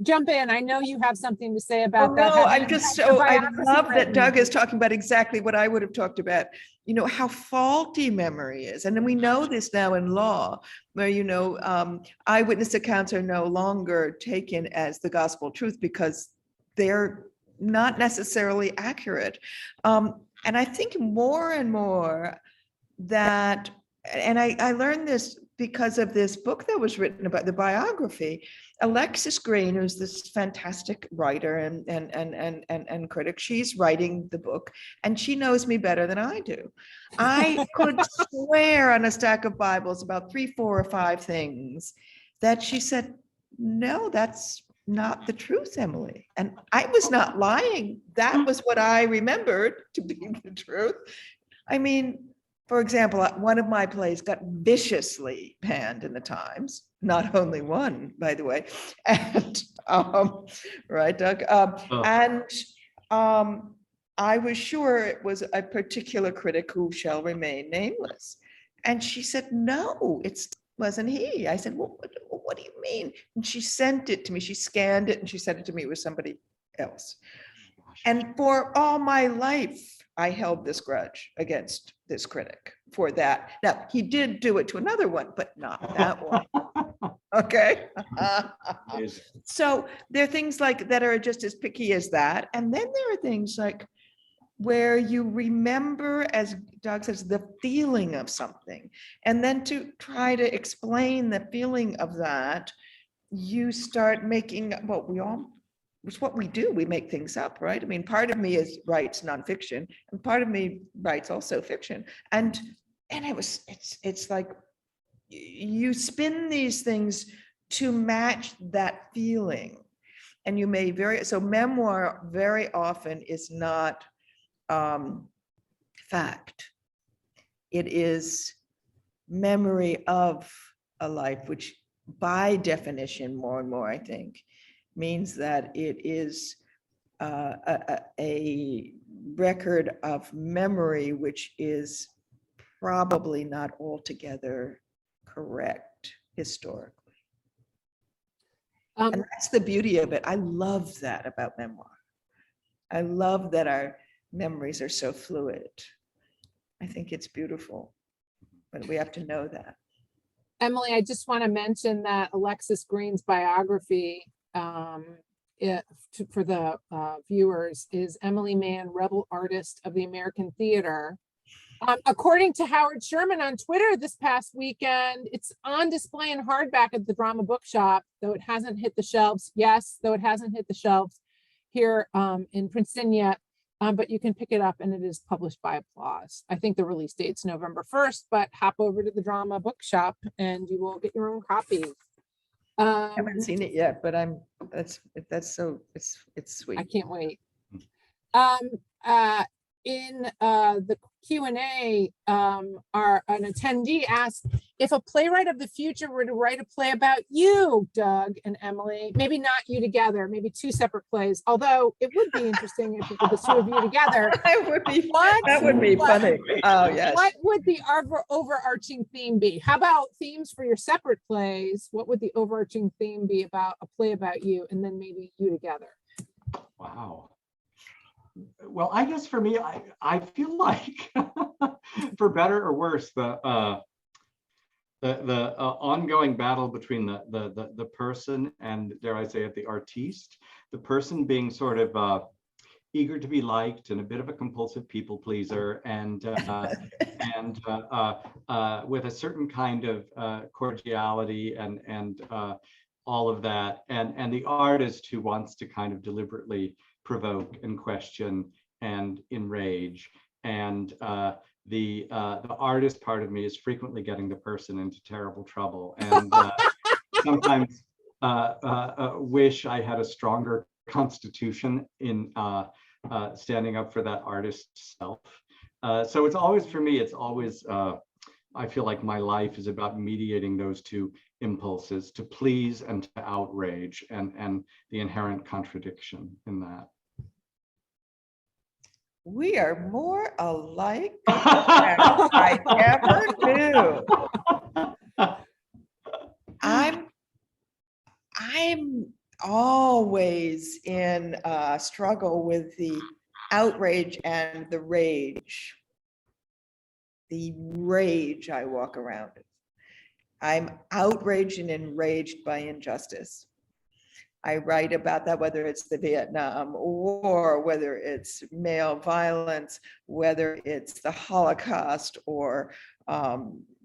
Speaker 2: jump in. I know you have something to say about that.
Speaker 4: No, I love that Doug is talking about exactly what I would have talked about, how faulty memory is. And then we know this now in law, where, eyewitness accounts are no longer taken as the gospel truth because they're not necessarily accurate. And I think more and more that, and I learned this because of this book that was written about the biography. Alexis Green, who's this fantastic writer and critic, she's writing the book, and she knows me better than I do. I could swear on a stack of Bibles about 3, 4, or 5 things that she said, no, that's not the truth, Emily. And I was not lying. That was what I remembered to be the truth. I mean, for example, one of my plays got viciously panned in the Times, not only one, by the way. And right, Doug? I was sure it was a particular critic who shall remain nameless. And she said, no, it wasn't he. I said, well, what do you mean? And she sent it to me. She scanned it and she sent it to me with somebody else. And for all my life, I held this grudge against this critic for that. Now, he did do it to another one, but not that one. Okay. So there are things like that are just as picky as that. And then there are things like where you remember, as Doug says, the feeling of something. And then to try to explain the feeling of that, you start making, well, it's what we do. We make things up, right? I mean, part of me writes nonfiction, and part of me writes also fiction. And it's like you spin these things to match that feeling. And you may so memoir very often is not fact. It is memory of a life, which by definition, more and more, I think, means that it is a record of memory, which is probably not altogether correct historically. And that's the beauty of it. I love that about memoir. I love that our memories are so fluid. I think it's beautiful, but we have to know that.
Speaker 2: Emily, I just want to mention that Alexis Green's biography for the viewers is Emily Mann, Rebel Artist of the American Theater. According to Howard Sherman on Twitter this past weekend, it's on display in hardback at the Drama Bookshop, though it hasn't hit the shelves. Yes, though it hasn't hit the shelves here in Princeton yet, but you can pick it up, and it is published by Applause. I think the release date's November 1st, but hop over to the Drama Bookshop and you will get your own copy.
Speaker 4: I haven't seen it yet, but it's sweet.
Speaker 2: I can't wait. In the Q&A, an attendee asked if a playwright of the future were to write a play about you, Doug and Emily, maybe not you together, maybe 2 separate plays, although it would be interesting if it were the 2 of you together.
Speaker 4: That would be funny. Oh, yes.
Speaker 2: What would the overarching theme be? How about themes for your separate plays? What would the overarching theme be about a play about you, and then maybe you together?
Speaker 3: Wow. Well, I guess for me, I feel like, for better or worse, the ongoing battle between the person and, dare I say it, the artiste, the person being sort of eager to be liked and a bit of a compulsive people pleaser, and with a certain kind of cordiality and all of that, and the artist who wants to kind of deliberately provoke and question and enrage, and the artist part of me is frequently getting the person into terrible trouble, and sometimes wish I had a stronger constitution in standing up for that artist's self. So it's always, for me, it's always I feel like my life is about mediating those 2 impulses, to please and to outrage, and the inherent contradiction in that.
Speaker 4: We are more alike than I ever knew. I'm always in a struggle with the outrage and the rage. The rage I walk around with. I'm outraged and enraged by injustice. I write about that, whether it's the Vietnam War, whether it's male violence, whether it's the Holocaust, or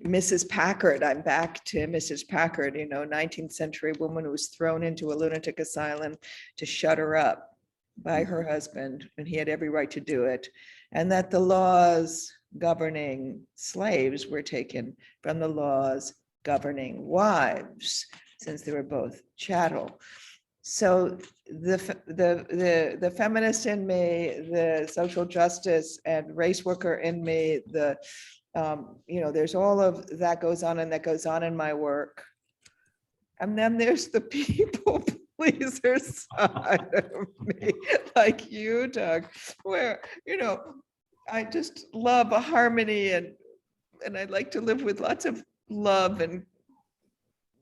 Speaker 4: Mrs. Packard, I'm back to Mrs. Packard, 19th century woman who was thrown into a lunatic asylum to shut her up by her husband, and he had every right to do it, and that the laws governing slaves were taken from the laws governing wives, since they were both chattel. So the feminist in me, the social justice and race worker in me, there's all of that goes on, and that goes on in my work. And then there's the people pleaser side of me, like you, Doug, where, I just love a harmony, and I like to live with lots of love and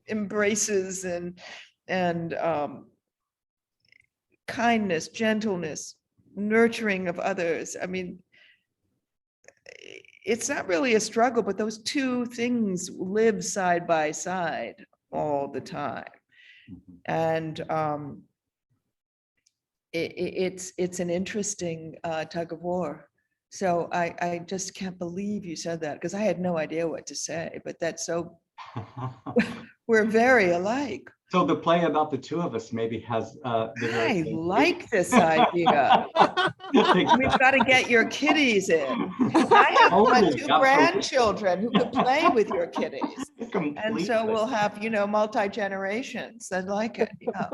Speaker 4: embraces and kindness, gentleness, nurturing of others. I mean, it's not really a struggle, but those two things live side by side all the time. And it's an interesting tug of war. So I just can't believe you said that, because I had no idea what to say, but that's so, we're very alike.
Speaker 3: So the play about the two of us maybe has
Speaker 4: I like this idea. We've got to get your kiddies in. I have my two grandchildren who could play with your kiddies.
Speaker 3: Completely.
Speaker 4: And so we'll have, multi-generations. I like it. Yeah.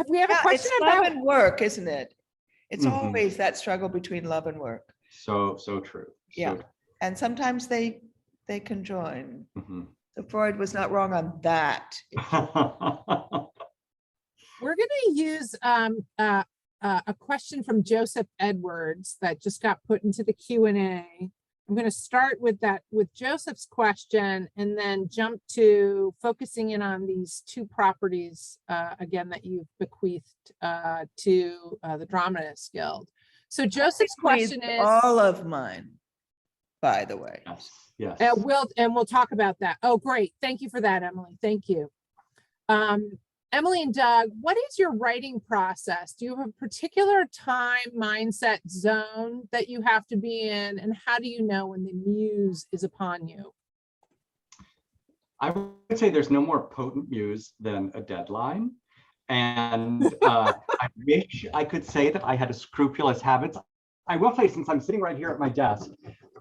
Speaker 2: We have a question
Speaker 4: it's
Speaker 2: about
Speaker 4: love and work, isn't it? It's always that struggle between love and work.
Speaker 3: So true.
Speaker 4: Yeah. And sometimes they conjoin. So Freud was not wrong on that.
Speaker 2: We're going to use a question from Joseph Edwards that just got put into the Q&A. I'm going to start with Joseph's question, and then jump to focusing in on these two properties again that you've bequeathed to the Dramatists Guild. So Joseph's question is
Speaker 4: all of mine, by the way.
Speaker 3: Yes.
Speaker 2: We'll talk about that. Oh, great. Thank you for that, Emily. Thank you. Emily and Doug, what is your writing process? Do you have a particular time mindset zone that you have to be in? And how do you know when the muse is upon you?
Speaker 3: I would say there's no more potent muse than a deadline. And I wish I could say that I had a scrupulous habits. I will say, since I'm sitting right here at my desk,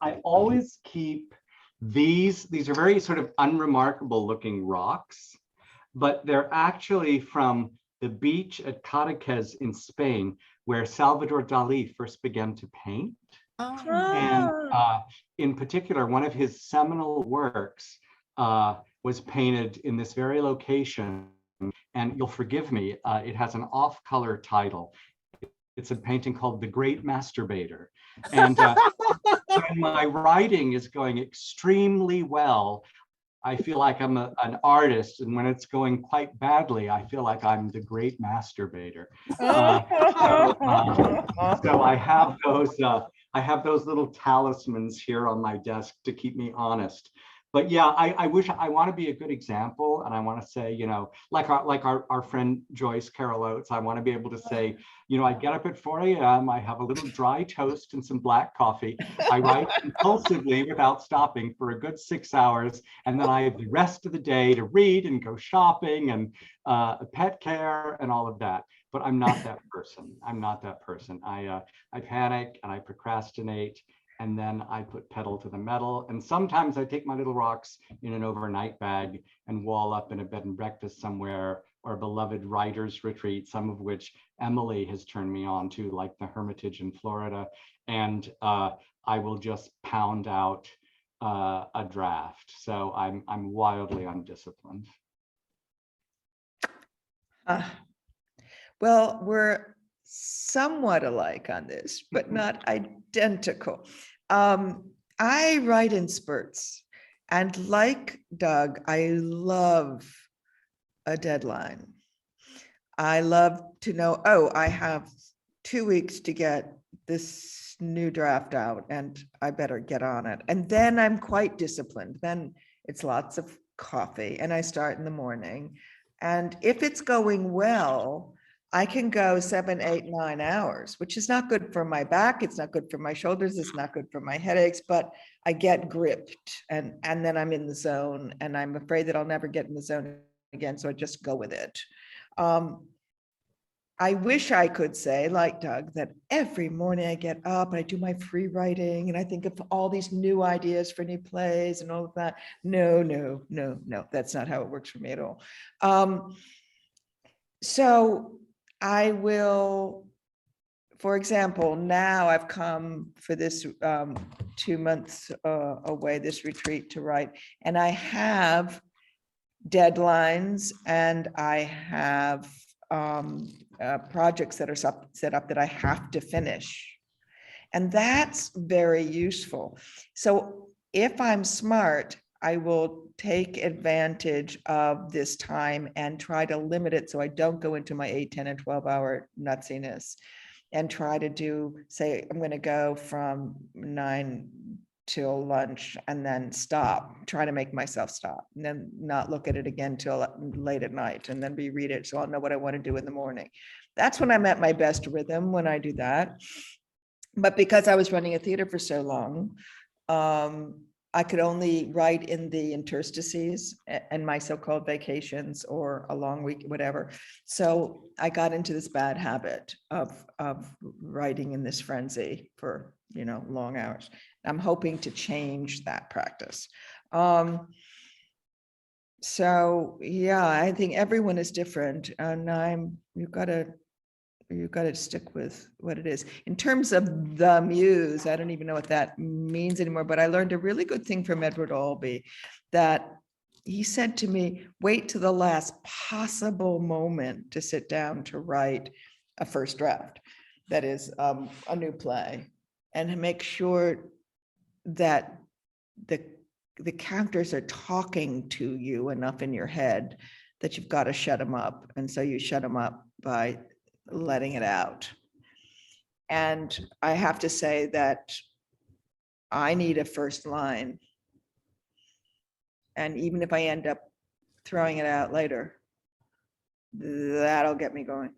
Speaker 3: I always keep these are very sort of unremarkable looking rocks, but they're actually from the beach at Cadaqués in Spain, where Salvador Dali first began to paint. And in particular, one of his seminal works was painted in this very location. And you'll forgive me, it has an off-color title. It's a painting called The Great Masturbator. And when my writing is going extremely well, I feel like I'm an artist, and when it's going quite badly, I feel like I'm the great masturbator. So I have those little talismans here on my desk to keep me honest. But yeah, I want to be a good example, and I want to say, like our friend Joyce Carol Oates, I want to be able to say, I get up at 4 a.m., I have a little dry toast and some black coffee. I write impulsively without stopping for a good 6 hours, and then I have the rest of the day to read and go shopping and pet care and all of that. But I'm not that person. I'm not that person. I panic and I procrastinate. And then I put pedal to the metal. And sometimes I take my little rocks in an overnight bag and wall up in a bed and breakfast somewhere, or a beloved writer's retreat, some of which Emily has turned me on to, like the Hermitage in Florida. And I will just pound out a draft. So I'm wildly undisciplined.
Speaker 4: Well, we're somewhat alike on this, but not identical. I write in spurts, and like Doug, I love a deadline. I love to know, I have 2 weeks to get this new draft out, and I better get on it. And then I'm quite disciplined. Then it's lots of coffee, and I start in the morning. And if it's going well, I can go 7, 8, 9 hours, which is not good for my back. It's not good for my shoulders. It's not good for my headaches, but I get gripped and then I'm in the zone and I'm afraid that I'll never get in the zone again. So I just go with it. I wish I could say, like Doug, that every morning I get up and I do my free writing and I think of all these new ideas for new plays and all of that. No, that's not how it works for me at all. So I will, for example, now I've come for this 2 months away, this retreat to write, and I have deadlines and I have projects that are set up that I have to finish. And that's very useful. So if I'm smart, I will take advantage of this time and try to limit it so I don't go into my 8, 10, and 12-hour nutsiness and try to do, say, I'm going to go from 9 till lunch and then stop, try to make myself stop and then not look at it again till late at night and then reread it so I'll know what I want to do in the morning. That's when I'm at my best rhythm, when I do that. But because I was running a theater for so long, I could only write in the interstices and my so-called vacations or a long week, whatever. So I got into this bad habit of writing in this frenzy for, long hours. I'm hoping to change that practice. So yeah, I think everyone is different, and you've got to stick with what it is. In terms of the muse, I don't even know what that means anymore, but I learned a really good thing from Edward Albee, that he said to me, wait to the last possible moment to sit down to write a first draft, that is a new play, and make sure that the characters are talking to you enough in your head that you've got to shut them up. And so you shut them up by letting it out. And I have to say that I need a first line. And even if I end up throwing it out later, that'll get me going.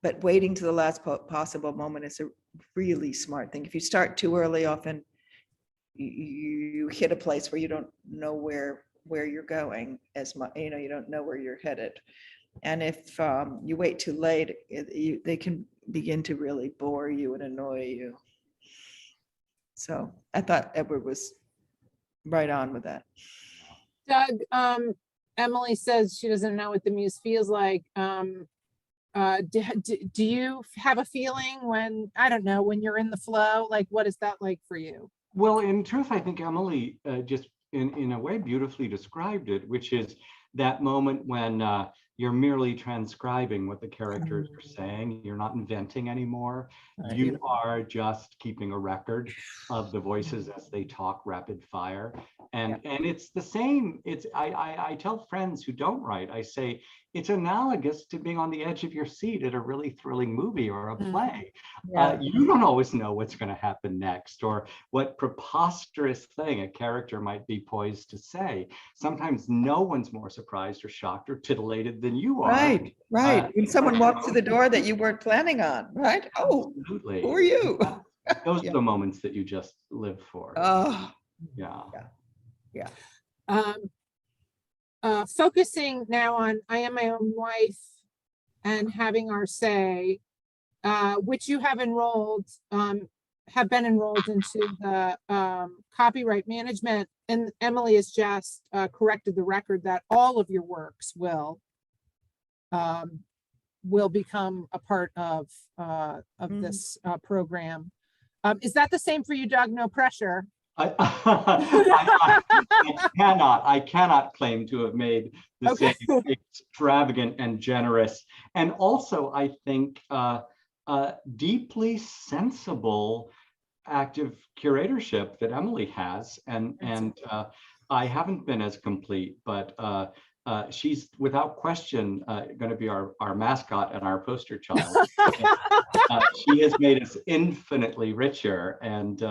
Speaker 4: But waiting to the last possible moment is a really smart thing. If you start too early, often you hit a place where you don't know where you're going as much, you don't know where you're headed. And if you wait too late, they can begin to really bore you and annoy you. So I thought Edward was right on with that.
Speaker 2: Doug, Emily says she doesn't know what the muse feels like. Do you have a feeling when, I don't know, when you're in the flow? Like, what is that like for you?
Speaker 3: Well, in truth, I think Emily just in a way beautifully described it, which is that moment when you're merely transcribing what the characters are saying. You're not inventing anymore. You are just keeping a record of the voices as they talk rapid fire. And it's the same. I tell friends who don't write, I say, it's analogous to being on the edge of your seat at a really thrilling movie or a play. You don't always know what's going to happen next or what preposterous thing a character might be poised to say. Sometimes no one's more surprised or shocked or titillated than you are.
Speaker 4: Right. When someone walks through the door that you weren't planning on, right? Oh,
Speaker 3: absolutely.
Speaker 4: Who are you?
Speaker 3: Those are the moments that you just live for.
Speaker 4: Oh,
Speaker 2: yeah. Focusing now on I Am My Own Wife and Having Our Say, which you have enrolled, have been enrolled into the copyright management, and Emily has just corrected the record that all of your works will become a part of this program. Is that the same for you, Doug? No pressure.
Speaker 3: I cannot claim to have made the same extravagant and generous, and also I think deeply sensible active curatorship that Emily has, and I haven't been as complete, but she's without question going to be our mascot and our poster child. She has made us infinitely richer, and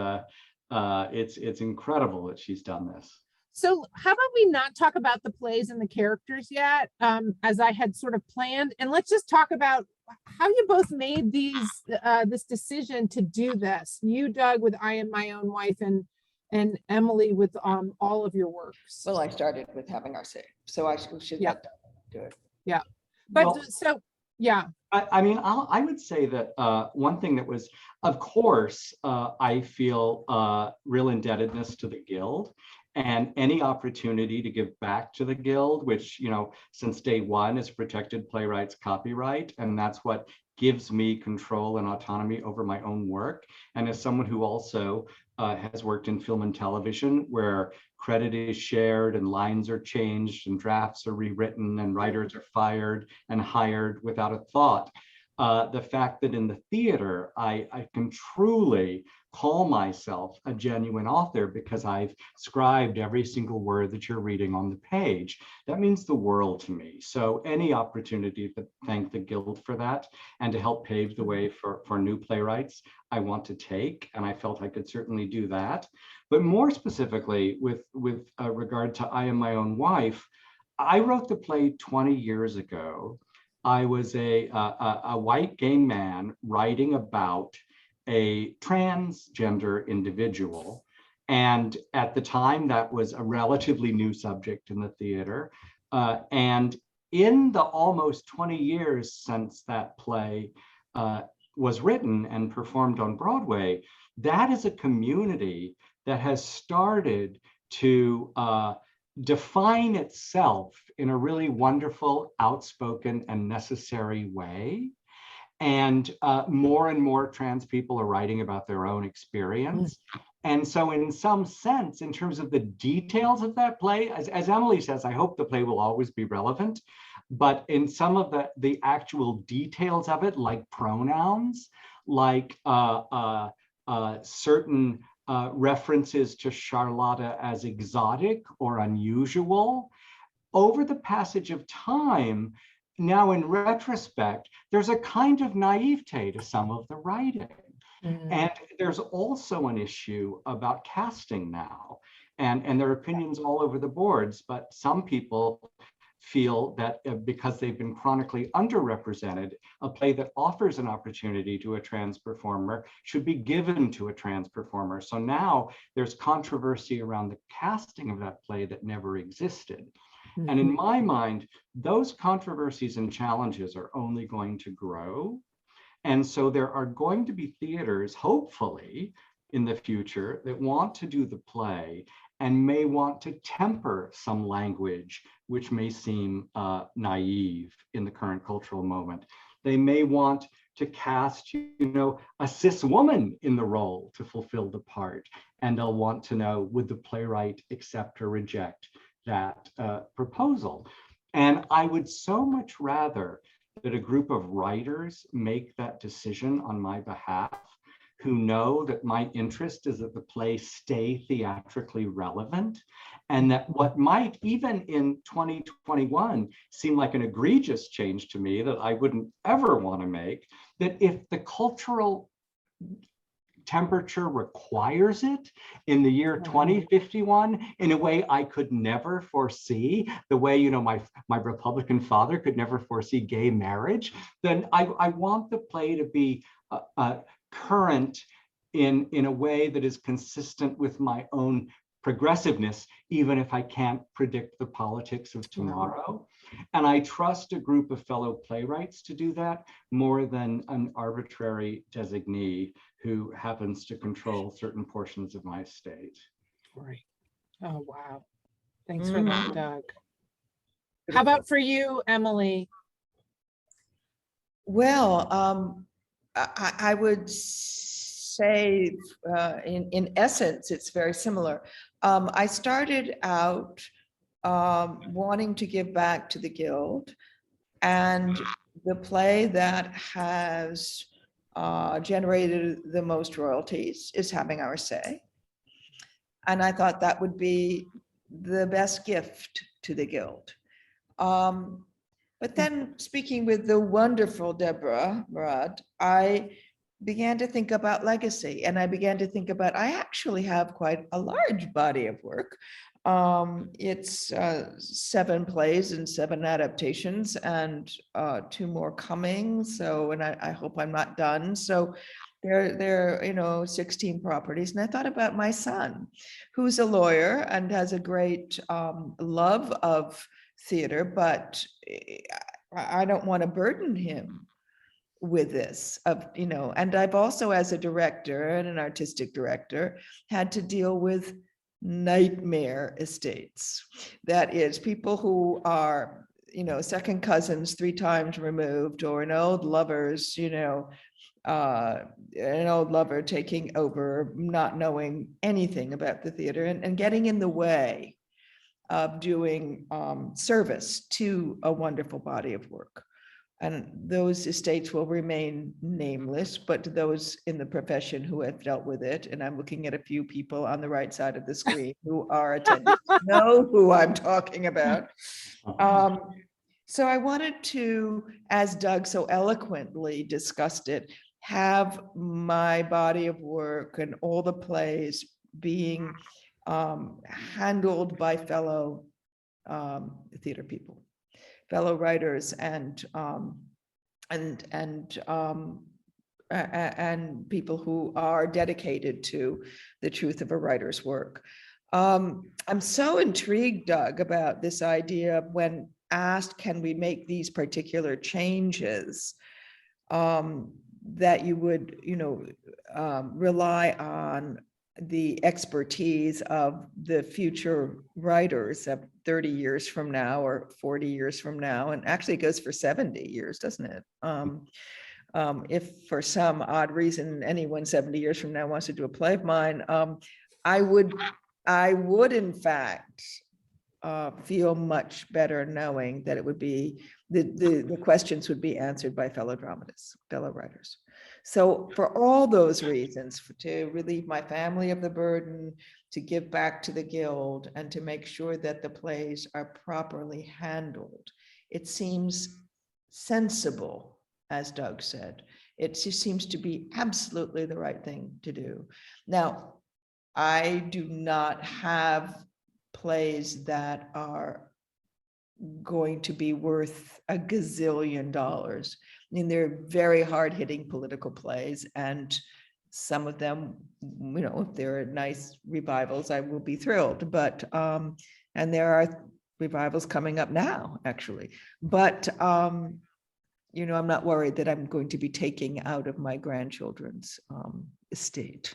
Speaker 3: it's incredible that she's done this.
Speaker 2: So how about we not talk about the plays and the characters yet, as I had sort of planned, and let's just talk about how you both made this decision to do this. You, Doug, with I Am My Own Wife, and Emily with all of your works.
Speaker 4: Well, I started with having our say, so I should
Speaker 2: Yeah.
Speaker 4: do it.
Speaker 2: Yeah, but
Speaker 3: Well,
Speaker 2: so yeah.
Speaker 3: I mean, I would say that one thing that was, of course, I feel real indebtedness to the Guild, and any opportunity to give back to the Guild, which, you know, since day one is protected playwrights copyright, and that's what gives me control and autonomy over my own work. And as someone who also has worked in film and television, where credit is shared and lines are changed and drafts are rewritten and writers are fired and hired without a thought. The fact that in the theater, I can truly call myself a genuine author because I've scribed every single word that you're reading on the page. That means the world to me. So any opportunity to thank the Guild for that and to help pave the way for new playwrights, I want to take, and I felt I could certainly do that. But more specifically, with regard to I Am My Own Wife, I wrote the play 20 years ago. I was a white gay man writing about a transgender individual. And at the time, that was a relatively new subject in the theater. And in the almost 20 years since that play was written and performed on Broadway, that is a community that has started to define itself in a really wonderful, outspoken, and necessary way. And more trans people are writing about their own experience. And so in some sense, in terms of the details of that play, as Emily says, I hope the play will always be relevant. But in some of the actual details of it, like pronouns, like certain references to Charlotta as exotic or unusual, over the passage of time, now in retrospect, there's a kind of naivete to some of the writing. And there's also an issue about casting now, and there are opinions all over the boards, but some people feel that because they've been chronically underrepresented, a play that offers an opportunity to a trans performer should be given to a trans performer. So now there's controversy around the casting of that play that never existed. And in my mind, those controversies and challenges are only going to grow. And so there are going to be theaters, hopefully, in the future that want to do the play and may want to temper some language which may seem naive in the current cultural moment. They may want to cast, a cis woman in the role to fulfill the part. And they'll want to know, would the playwright accept or reject that proposal? And I would so much rather that a group of writers make that decision on my behalf, who know that my interest is that the play stay theatrically relevant, and that what might, even in 2021, seem like an egregious change to me that I wouldn't ever want to make, that if the cultural temperature requires it in the year 2051 in a way I could never foresee, the way my Republican father could never foresee gay marriage, then I want the play to be current in a way that is consistent with my own progressiveness, even if I can't predict the politics of tomorrow. And I trust a group of fellow playwrights to do that more than an arbitrary designee who happens to control certain portions of my estate.
Speaker 2: Right. Oh, wow. Thanks for that, Doug. How about for you, Emily?
Speaker 4: Well, I would say in essence, it's very similar. I started out wanting to give back to the Guild, and the play that has generated the most royalties is Having Our Say. And I thought that would be the best gift to the Guild. But then, speaking with the wonderful Deborah Murad, I began to think about legacy, and I began to think about, I actually have quite a large body of work. It's 7 plays and 7 adaptations, and 2 more coming. So, and I hope I'm not done. So there 16 properties. And I thought about my son, who's a lawyer and has a great love of theater, but I don't want to burden him with this and I've also, as a director and an artistic director, had to deal with nightmare estates. That is, people who are second cousins 3 times removed, or an old lover's an old lover taking over, not knowing anything about the theater, and getting in the way of doing service to a wonderful body of work. And those estates will remain nameless, but those in the profession who have dealt with it, and I'm looking at a few people on the right side of the screen who are attending, know who I'm talking about. So I wanted to, as Doug so eloquently discussed it, have my body of work and all the plays being handled by fellow theater people, fellow writers, and people who are dedicated to the truth of a writer's work. I'm so intrigued, Doug, about this idea of, when asked, can we make these particular changes, that you would, rely on the expertise of the future writers of 30 years from now or 40 years from now. And actually it goes for 70 years, doesn't it? If for some odd reason anyone 70 years from now wants to do a play of mine, I would in fact feel much better knowing that it would be, the questions would be answered by fellow dramatists, fellow writers. So for all those reasons, to relieve my family of the burden, to give back to the Guild, and to make sure that the plays are properly handled, it seems sensible, as Doug said. It just seems to be absolutely the right thing to do. Now, I do not have plays that are going to be worth a gazillion dollars. I mean, they're very hard-hitting political plays, and some of them, if they're nice revivals, I will be thrilled. But and there are revivals coming up now, actually. But I'm not worried that I'm going to be taking out of my grandchildren's estate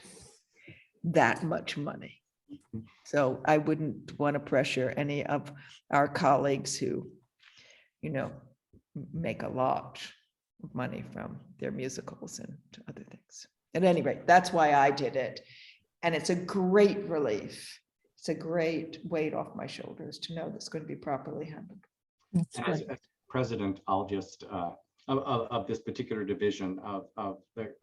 Speaker 4: that much money. So I wouldn't want to pressure any of our colleagues who, make a lot of money from their musicals and other things. At any rate, that's why I did it. And it's a great relief. It's a great weight off my shoulders to know that's going to be properly handled.
Speaker 3: As president, I'll just, of this particular division of the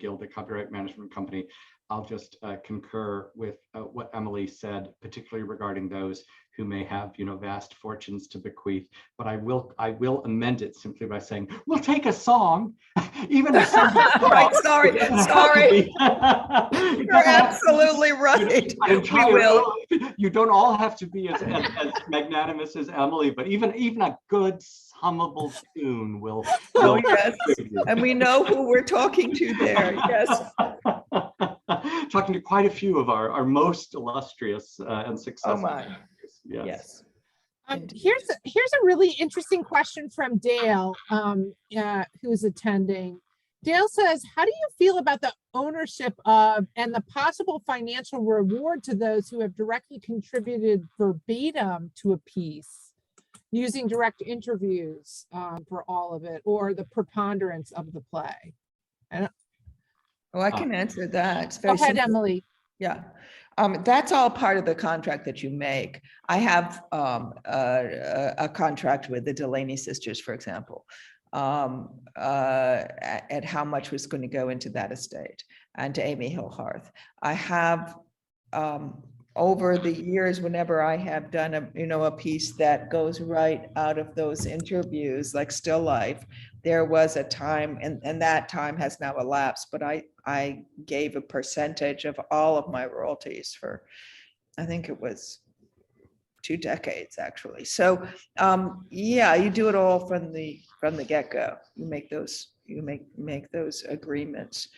Speaker 3: Guild, the Copyright Management Company, I'll just concur with what Emily said, particularly regarding those who may have, vast fortunes to bequeath. But I will amend it simply by saying, we'll take a song, even a single song.
Speaker 4: Right, sorry. You're absolutely right. We will.
Speaker 3: You don't all have to be as magnanimous as Emily, but even a good hummable tune will.
Speaker 4: Oh yes, and we know who we're talking to there. Yes.
Speaker 3: Talking to quite a few of our most illustrious and successful.
Speaker 4: Oh my. Yes.
Speaker 2: Here's a really interesting question from Dale, who's attending. Dale says, how do you feel about the ownership of and the possible financial reward to those who have directly contributed verbatim to a piece, using direct interviews for all of it, or the preponderance of the play?
Speaker 4: I can answer that. It's
Speaker 2: very
Speaker 4: very
Speaker 2: Go ahead,
Speaker 4: simple.
Speaker 2: Emily.
Speaker 4: Yeah. That's all part of the contract that you make. I have a contract with the Delaney sisters, for example, at how much was going to go into that estate, and to Amy Hillharth. I have over the years, whenever I have done a piece that goes right out of those interviews, like Still Life, there was a time, and that time has now elapsed, but I gave a percentage of all of my royalties for, I think it was 2 decades, actually. So yeah, you do it all from the get-go. You make those agreements,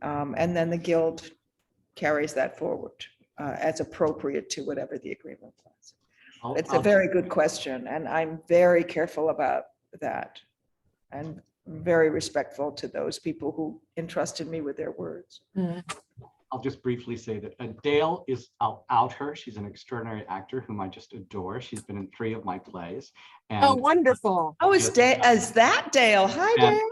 Speaker 4: and then the guild carries that forward as appropriate to whatever the agreement was. It's a very good question, and I'm very careful about that, and very respectful to those people who entrusted me with their words.
Speaker 3: I'll just briefly say that Dale I'll out her. She's an extraordinary actor whom I just adore. She's been in 3 of my plays. And
Speaker 2: Oh, wonderful.
Speaker 4: Oh, is that Dale? Hi, Dale.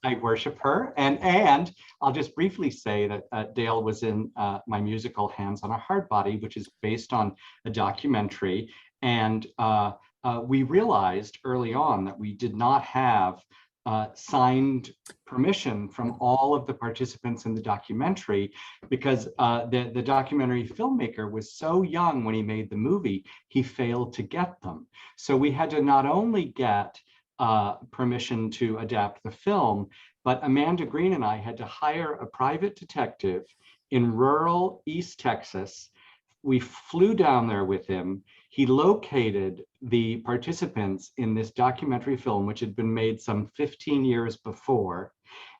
Speaker 3: I worship her. And I'll just briefly say that Dale was in my musical Hands on a Hard Body, which is based on a documentary. And we realized early on that we did not have signed permission from all of the participants in the documentary, because the documentary filmmaker was so young when he made the movie, he failed to get them. So we had to not only get permission to adapt the film, but Amanda Green and I had to hire a private detective in rural East Texas. We flew down there with him. He located the participants in this documentary film, which had been made some 15 years before.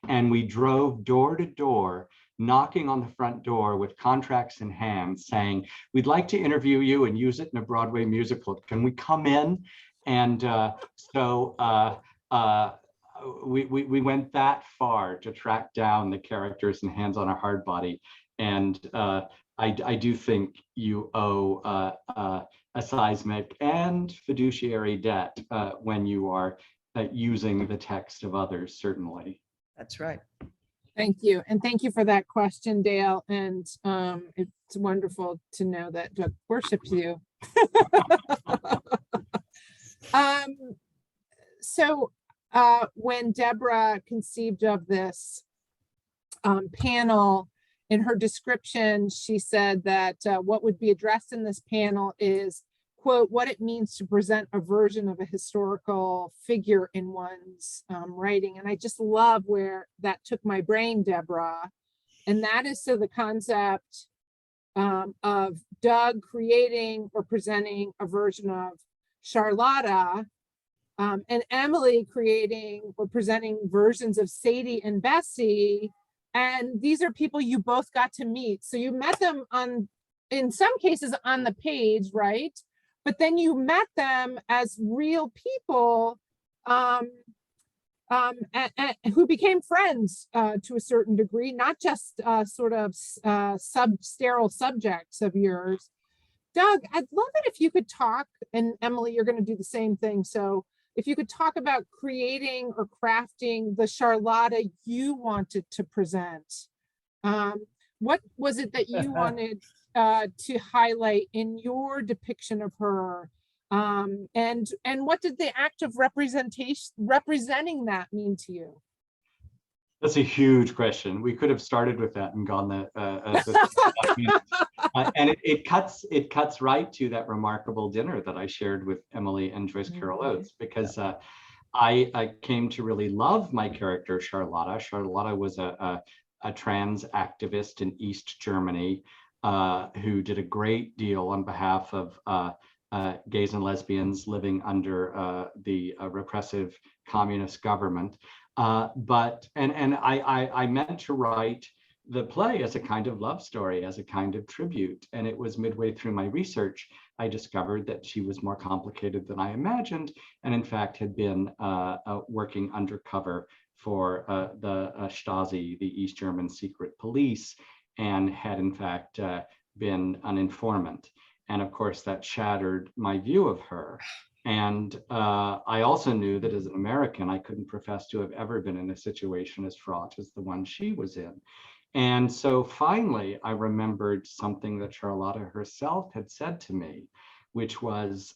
Speaker 3: And we drove door to door, knocking on the front door with contracts in hand, saying, we'd like to interview you and use it in a Broadway musical. Can we come in? And we went that far to track down the characters in Hands on a Hard Body. And I do think you owe a seismic and fiduciary debt when you are using the text of others, certainly.
Speaker 4: That's right.
Speaker 2: Thank you. And thank you for that question, Dale. And it's wonderful to know that Doug worships you. So when Deborah conceived of this panel, in her description, she said that what would be addressed in this panel is, quote, what it means to present a version of a historical figure in one's writing. And I just love where that took my brain, Deborah. And that is so the concept of Doug creating or presenting a version of Charlotta, and Emily creating or presenting versions of Sadie and Bessie. And these are people you both got to meet. So you met them in some cases on the page, right? But then you met them as real people who became friends to a certain degree, not just sort of sterile subjects of yours. Doug, I'd love it if you could talk, and Emily, you're going to do the same thing. So if you could talk about creating or crafting the Charlotta you wanted to present. What was it that you wanted to highlight in your depiction of her? And what did the act of representing that mean to you?
Speaker 3: That's a huge question. We could have started with that and gone and it cuts right to that remarkable dinner that I shared with Emily and Joyce Carol Oates, because I came to really love my character Charlotta. Charlotta was a trans activist in East Germany who did a great deal on behalf of gays and lesbians living under the repressive communist government. But I meant to write the play as a kind of love story, as a kind of tribute. And it was midway through my research, I discovered that she was more complicated than I imagined, and in fact had been working undercover for the Stasi, the East German secret police, and had in fact been an informant. And of course, that shattered my view of her. And I also knew that as an American, I couldn't profess to have ever been in a situation as fraught as the one she was in. And so finally, I remembered something that Charlotta herself had said to me, which was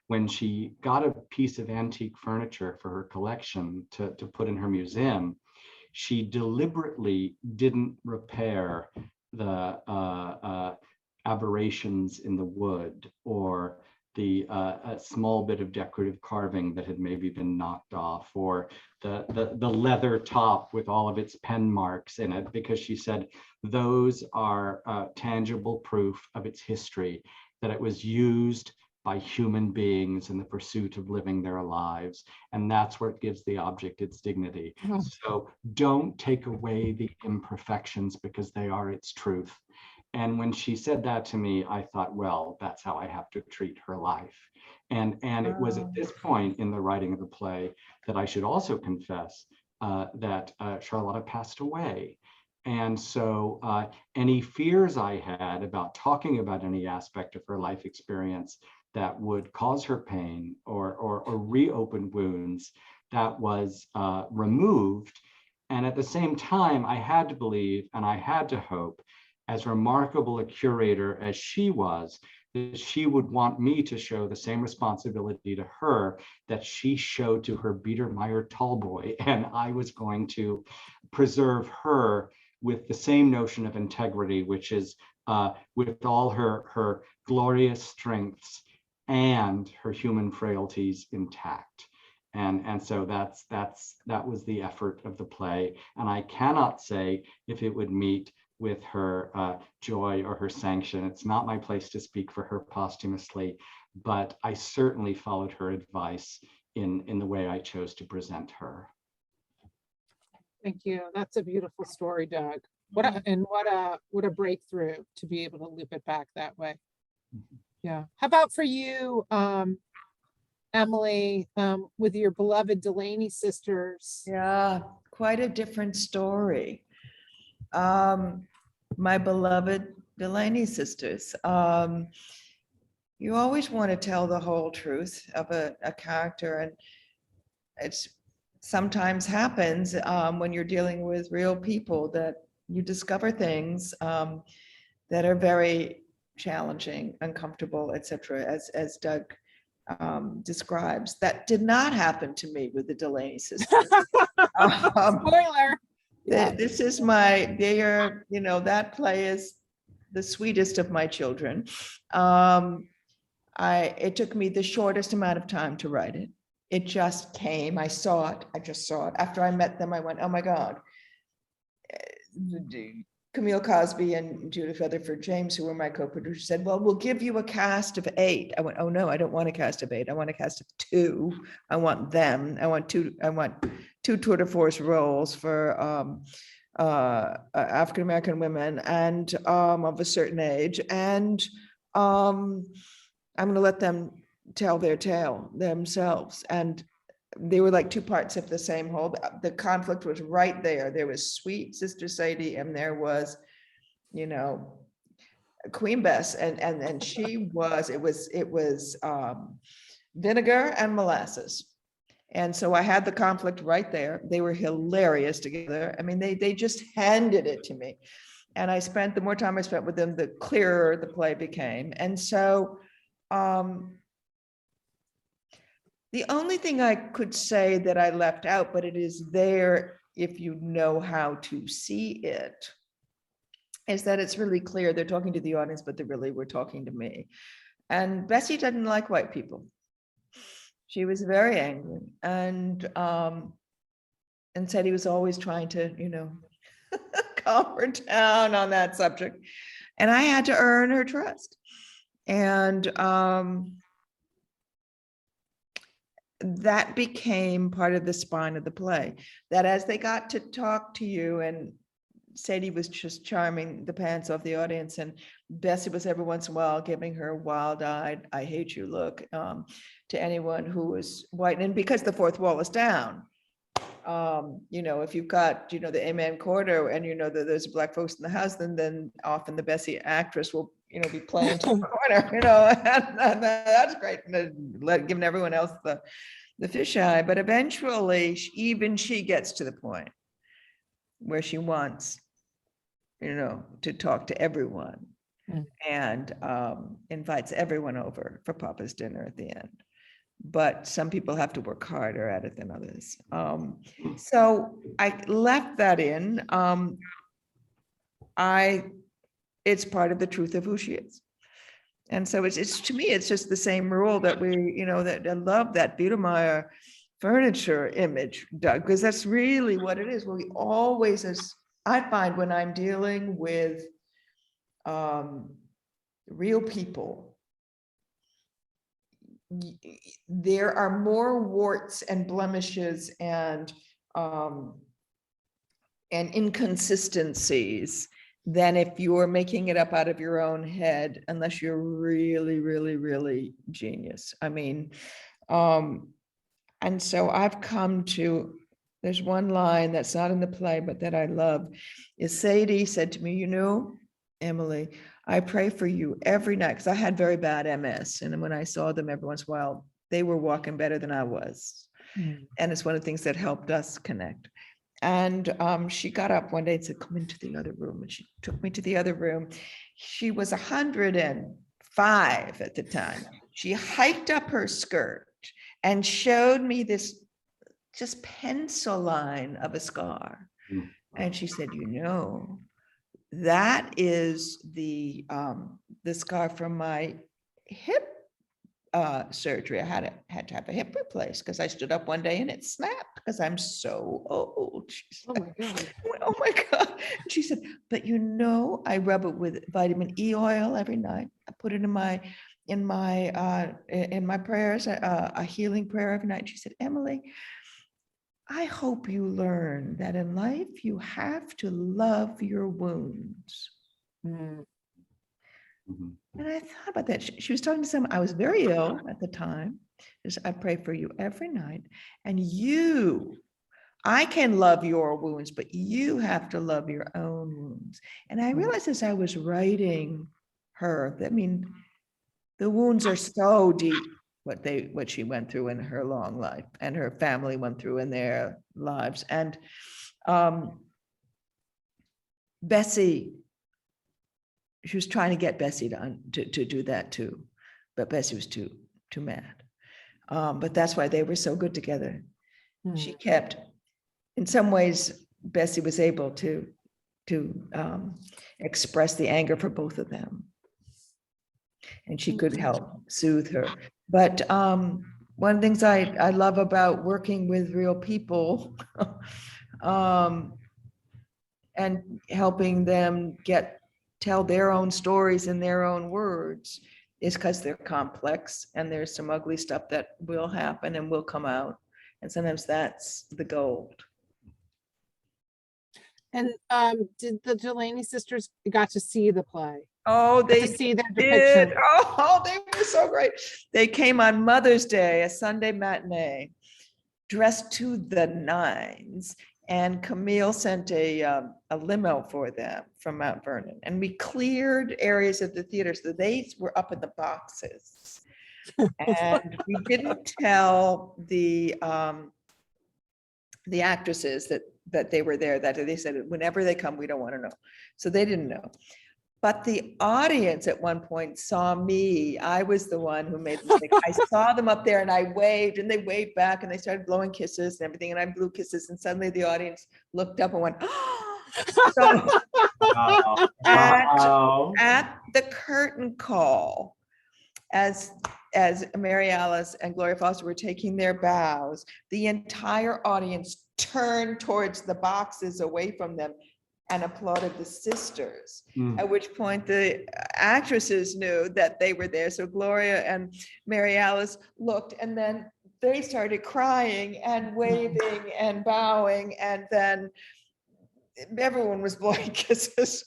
Speaker 3: when she got a piece of antique furniture for her collection to put in her museum, she deliberately didn't repair the aberrations in the wood or the small bit of decorative carving that had maybe been knocked off, or the leather top with all of its pen marks in it, because she said those are tangible proof of its history, that it was used by human beings in the pursuit of living their lives. And that's what gives the object its dignity. So don't take away the imperfections because they are its truth. And when she said that to me, I thought, well, that's how I have to treat her life. And it was at this point in the writing of the play that I should also confess that Charlotta passed away. And so any fears I had about talking about any aspect of her life experience that would cause her pain or reopen wounds, that was removed. And at the same time, I had to believe and I had to hope, as remarkable a curator as she was, that she would want me to show the same responsibility to her that she showed to her Biedermeier Tallboy. And I was going to preserve her with the same notion of integrity, which is with all her glorious strengths and her human frailties intact. And so that was the effort of the play. And I cannot say if it would meet with her joy or her sanction. It's not my place to speak for her posthumously, but I certainly followed her advice in the way I chose to present her.
Speaker 2: Thank you. That's a beautiful story, Doug. What a breakthrough to be able to loop it back that way. Yeah. How about for you, Emily, with your beloved Delaney sisters?
Speaker 4: Yeah, quite a different story. My beloved Delaney sisters. You always want to tell the whole truth of a character, and it's sometimes happens when you're dealing with real people that you discover things that are very challenging, uncomfortable, etc. As Doug describes. That did not happen to me with the Delaney sisters.
Speaker 2: Spoiler.
Speaker 4: This is that play is the sweetest of my children. It took me the shortest amount of time to write it. It just came. I just saw it. After I met them, I went, oh my God. Camille Cosby and Judith Rutherford James, who were my co-producers, said, well, we'll give you a cast of 8. I went, oh no, I don't want a cast of 8. I want a cast of 2. I want them. I want two tour de force roles for African-American women and of a certain age. And I'm going to let them tell their tale themselves. And they were like 2 parts of the same whole. The conflict was right there. There was sweet Sister Sadie, and there was, Queen Bess, and she was. It was vinegar and molasses, and so I had the conflict right there. They were hilarious together. I mean, they just handed it to me, and the more time I spent with them, the clearer the play became. And so. The only thing I could say that I left out, but it is there if you know how to see it, is that it's really clear they're talking to the audience, but they really were talking to me. And Bessie didn't like white people. She was very angry and said he was always trying to, calm her down on that subject. And I had to earn her trust. And that became part of the spine of the play, that as they got to talk to you, and Sadie was just charming the pants off the audience, and Bessie was every once in a while giving her wild-eyed, I hate you look to anyone who was white. And because the fourth wall is down, if you've got, the Amen Quarter and that there's black folks in the house, then often the Bessie actress will, be playing to the corner, and that's great, giving everyone else the fisheye. But eventually, even she gets to the point where she wants, to talk to everyone and invites everyone over for Papa's dinner at the end. But some people have to work harder at it than others. So I left that in. It's part of the truth of who she is. And so it's to me, it's just the same rule that that I love that Biedermeier furniture image, Doug, because that's really what it is. We always, as I find when I'm dealing with real people, there are more warts and blemishes and inconsistencies than if you're making it up out of your own head, unless you're really, really, really genius. I mean, and so I've come to, there's one line that's not in the play, but that I love, is Sadie said to me, you know, Emily, I pray for you every night, because I had very bad MS. And when I saw them every once in a while, they were walking better than I was. And it's one of the things that helped us connect. And she got up one day and said, come into the other room. And she took me to the other room. She was 105 at the time. She hiked up her skirt and showed me this just pencil line of a scar. And she said, you know, that is the scar from my hip surgery. I had to have a hip replaced because I stood up one day and it snapped because I'm so old.
Speaker 2: Oh my God.
Speaker 4: Oh my God. And she said, but you know, I rub it with vitamin E oil every night. I put it in my prayers, a healing prayer every night. She said, Emily, I hope you learn that in life you have to love your wounds. And I thought about that. She was talking to someone, I was very ill at the time. I pray for you every night. And I can love your wounds, but you have to love your own wounds. And I realized as I was writing her, that, I mean, the wounds are so deep, what she went through in her long life and her family went through in their lives. And Bessie, she was trying to get Bessie to do that too, but Bessie was too mad. But that's why they were so good together. She kept, in some ways, Bessie was able to express the anger for both of them. And she could help soothe her. But one of the things I love about working with real people and helping them tell their own stories in their own words is because they're complex and there's some ugly stuff that will happen and will come out. And sometimes that's the gold.
Speaker 2: And did the Delaney sisters got to see the play?
Speaker 4: Oh, they
Speaker 2: to see their
Speaker 4: did.
Speaker 2: depiction.
Speaker 4: Oh, they were so great. They came on Mother's Day, a Sunday matinee, dressed to the nines. And Camille sent a limo for them from Mount Vernon. And we cleared areas of the theater so they were up in the boxes. And we didn't tell the actresses that they were there, that they said, whenever they come, we don't want to know. So they didn't know. But the audience at one point saw me. I was the one who made the mistake. I saw them up there and I waved and they waved back and they started blowing kisses and everything. And I blew kisses and suddenly the audience looked up and went, oh. So at the curtain call, as Mary Alice and Gloria Foster were taking their bows, the entire audience turned towards the boxes away from them and applauded the sisters, at which point the actresses knew that they were there. So Gloria and Mary Alice looked and then they started crying and waving and bowing, and then everyone was blowing kisses.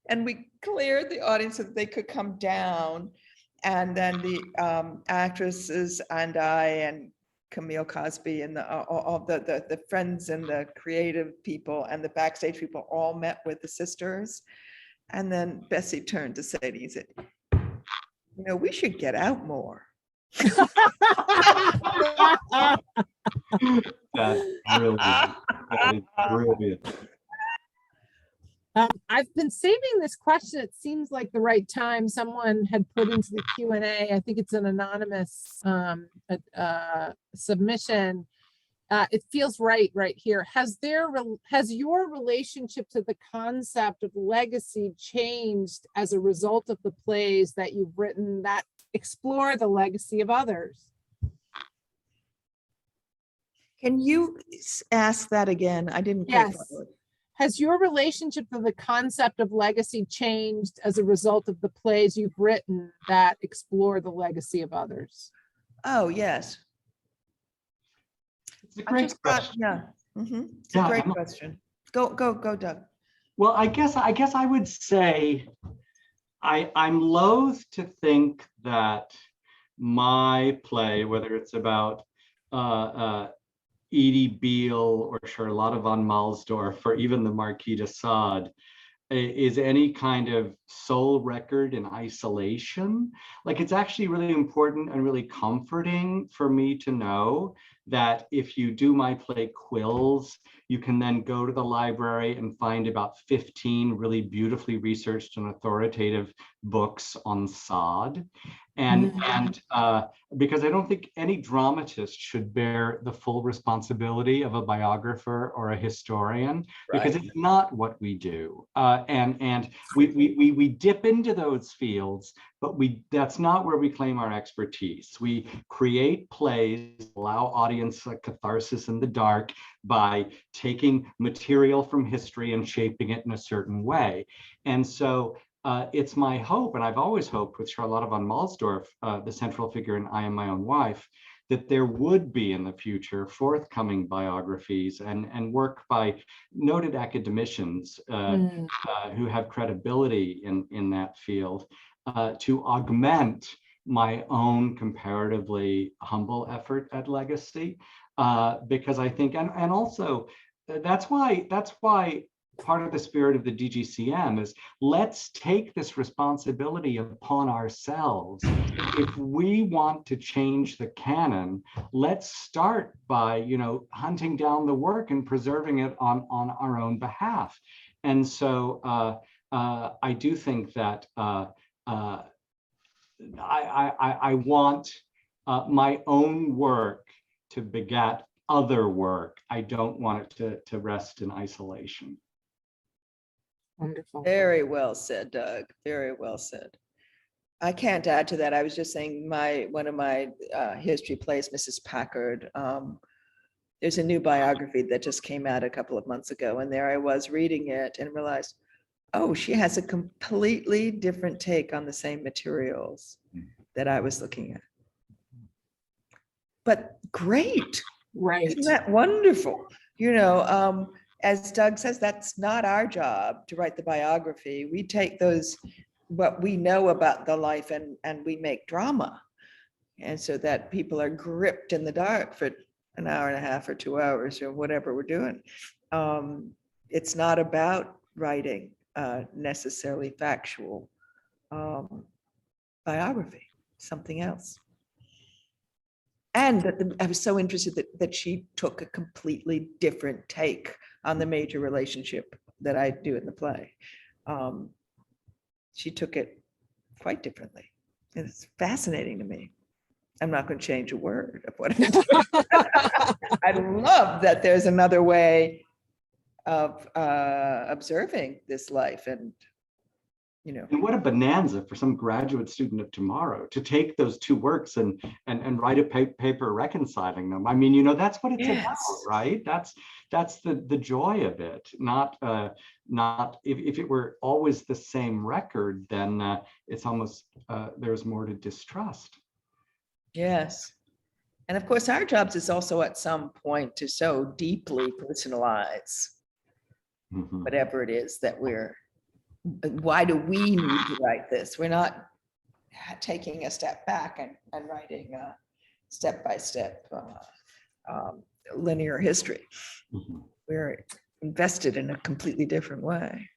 Speaker 4: And we cleared the audience so that they could come down. And then the actresses and I and Camille Cosby and all the friends and the creative people and the backstage people all met with the sisters. And then Bessie turned to Sadie and said, you know, we should get out more.
Speaker 3: That's brilliant. That is brilliant.
Speaker 2: I've been saving this question. It seems like the right time. Someone had put into the Q&A, I think it's an anonymous submission. It feels right here. Has your relationship to the concept of legacy changed as a result of the plays that you've written that explore the legacy of others?
Speaker 4: Can you ask that again? I didn't quite follow it.
Speaker 2: Has your relationship to the concept of legacy changed as a result of the plays you've written that explore the legacy of others?
Speaker 4: Oh, yes.
Speaker 3: It's a great question.
Speaker 4: Yeah. Mhm. It's
Speaker 3: Yeah,
Speaker 4: a great
Speaker 3: Emma.
Speaker 4: question. Go, Doug.
Speaker 3: Well, I guess I would say I'm loath to think that my play, whether it's about Edie Beale or Charlotte von Malsdorf or even the Marquis de Sade, is any kind of soul record in isolation. Like, it's actually really important and really comforting for me to know that if you do my play Quills, you can then go to the library and find about 15 really beautifully researched and authoritative books on Sade. And because I don't think any dramatist should bear the full responsibility of a biographer or a historian, because it's not what we do. And we dip into those fields, but that's not where we claim our expertise. We create plays, allow audience a catharsis in the dark by taking material from history and shaping it in a certain way. And so it's my hope, and I've always hoped with Charlotte von Malsdorf, the central figure in I Am My Own Wife, that there would be in the future forthcoming biographies and work by noted academicians who have credibility in that field to augment my own comparatively humble effort at legacy. Because I think, and also that's why part of the spirit of the DGCM is, let's take this responsibility upon ourselves. If we want to change the canon, let's start by, hunting down the work and preserving it on our own behalf. And so I do think that I want my own work to beget other work. I don't want it to rest in isolation.
Speaker 2: Wonderful.
Speaker 4: Very well said, Doug. Very well said. I can't add to that. I was just saying one of my history plays, Mrs. Packard. There's a new biography that just came out a couple of months ago, and there I was reading it and realized, oh, she has a completely different take on the same materials that I was looking at. But great.
Speaker 2: Right.
Speaker 4: Isn't that wonderful? As Doug says, that's not our job to write the biography. We take what we know about the life and we make drama. And so that people are gripped in the dark for an hour and a half or 2 hours or whatever we're doing. It's not about writing necessarily factual biography, something else. And I was so interested that she took a completely different take on the major relationship that I do in the play. She took it quite differently. It's fascinating to me. I'm not going to change a word of what I do. I love that there's another way of observing this life, and
Speaker 3: And what a bonanza for some graduate student of tomorrow to take those two works and write a paper reconciling them. I mean, that's what it's about, right? That's the joy of it. Not if it were always the same record, then it's almost there's more to distrust.
Speaker 4: Yes. And of course, our jobs is also at some point to so deeply personalize whatever it is that why do we need to write this? We're not taking a step back and writing a step-by-step linear history. We're invested in a completely different way.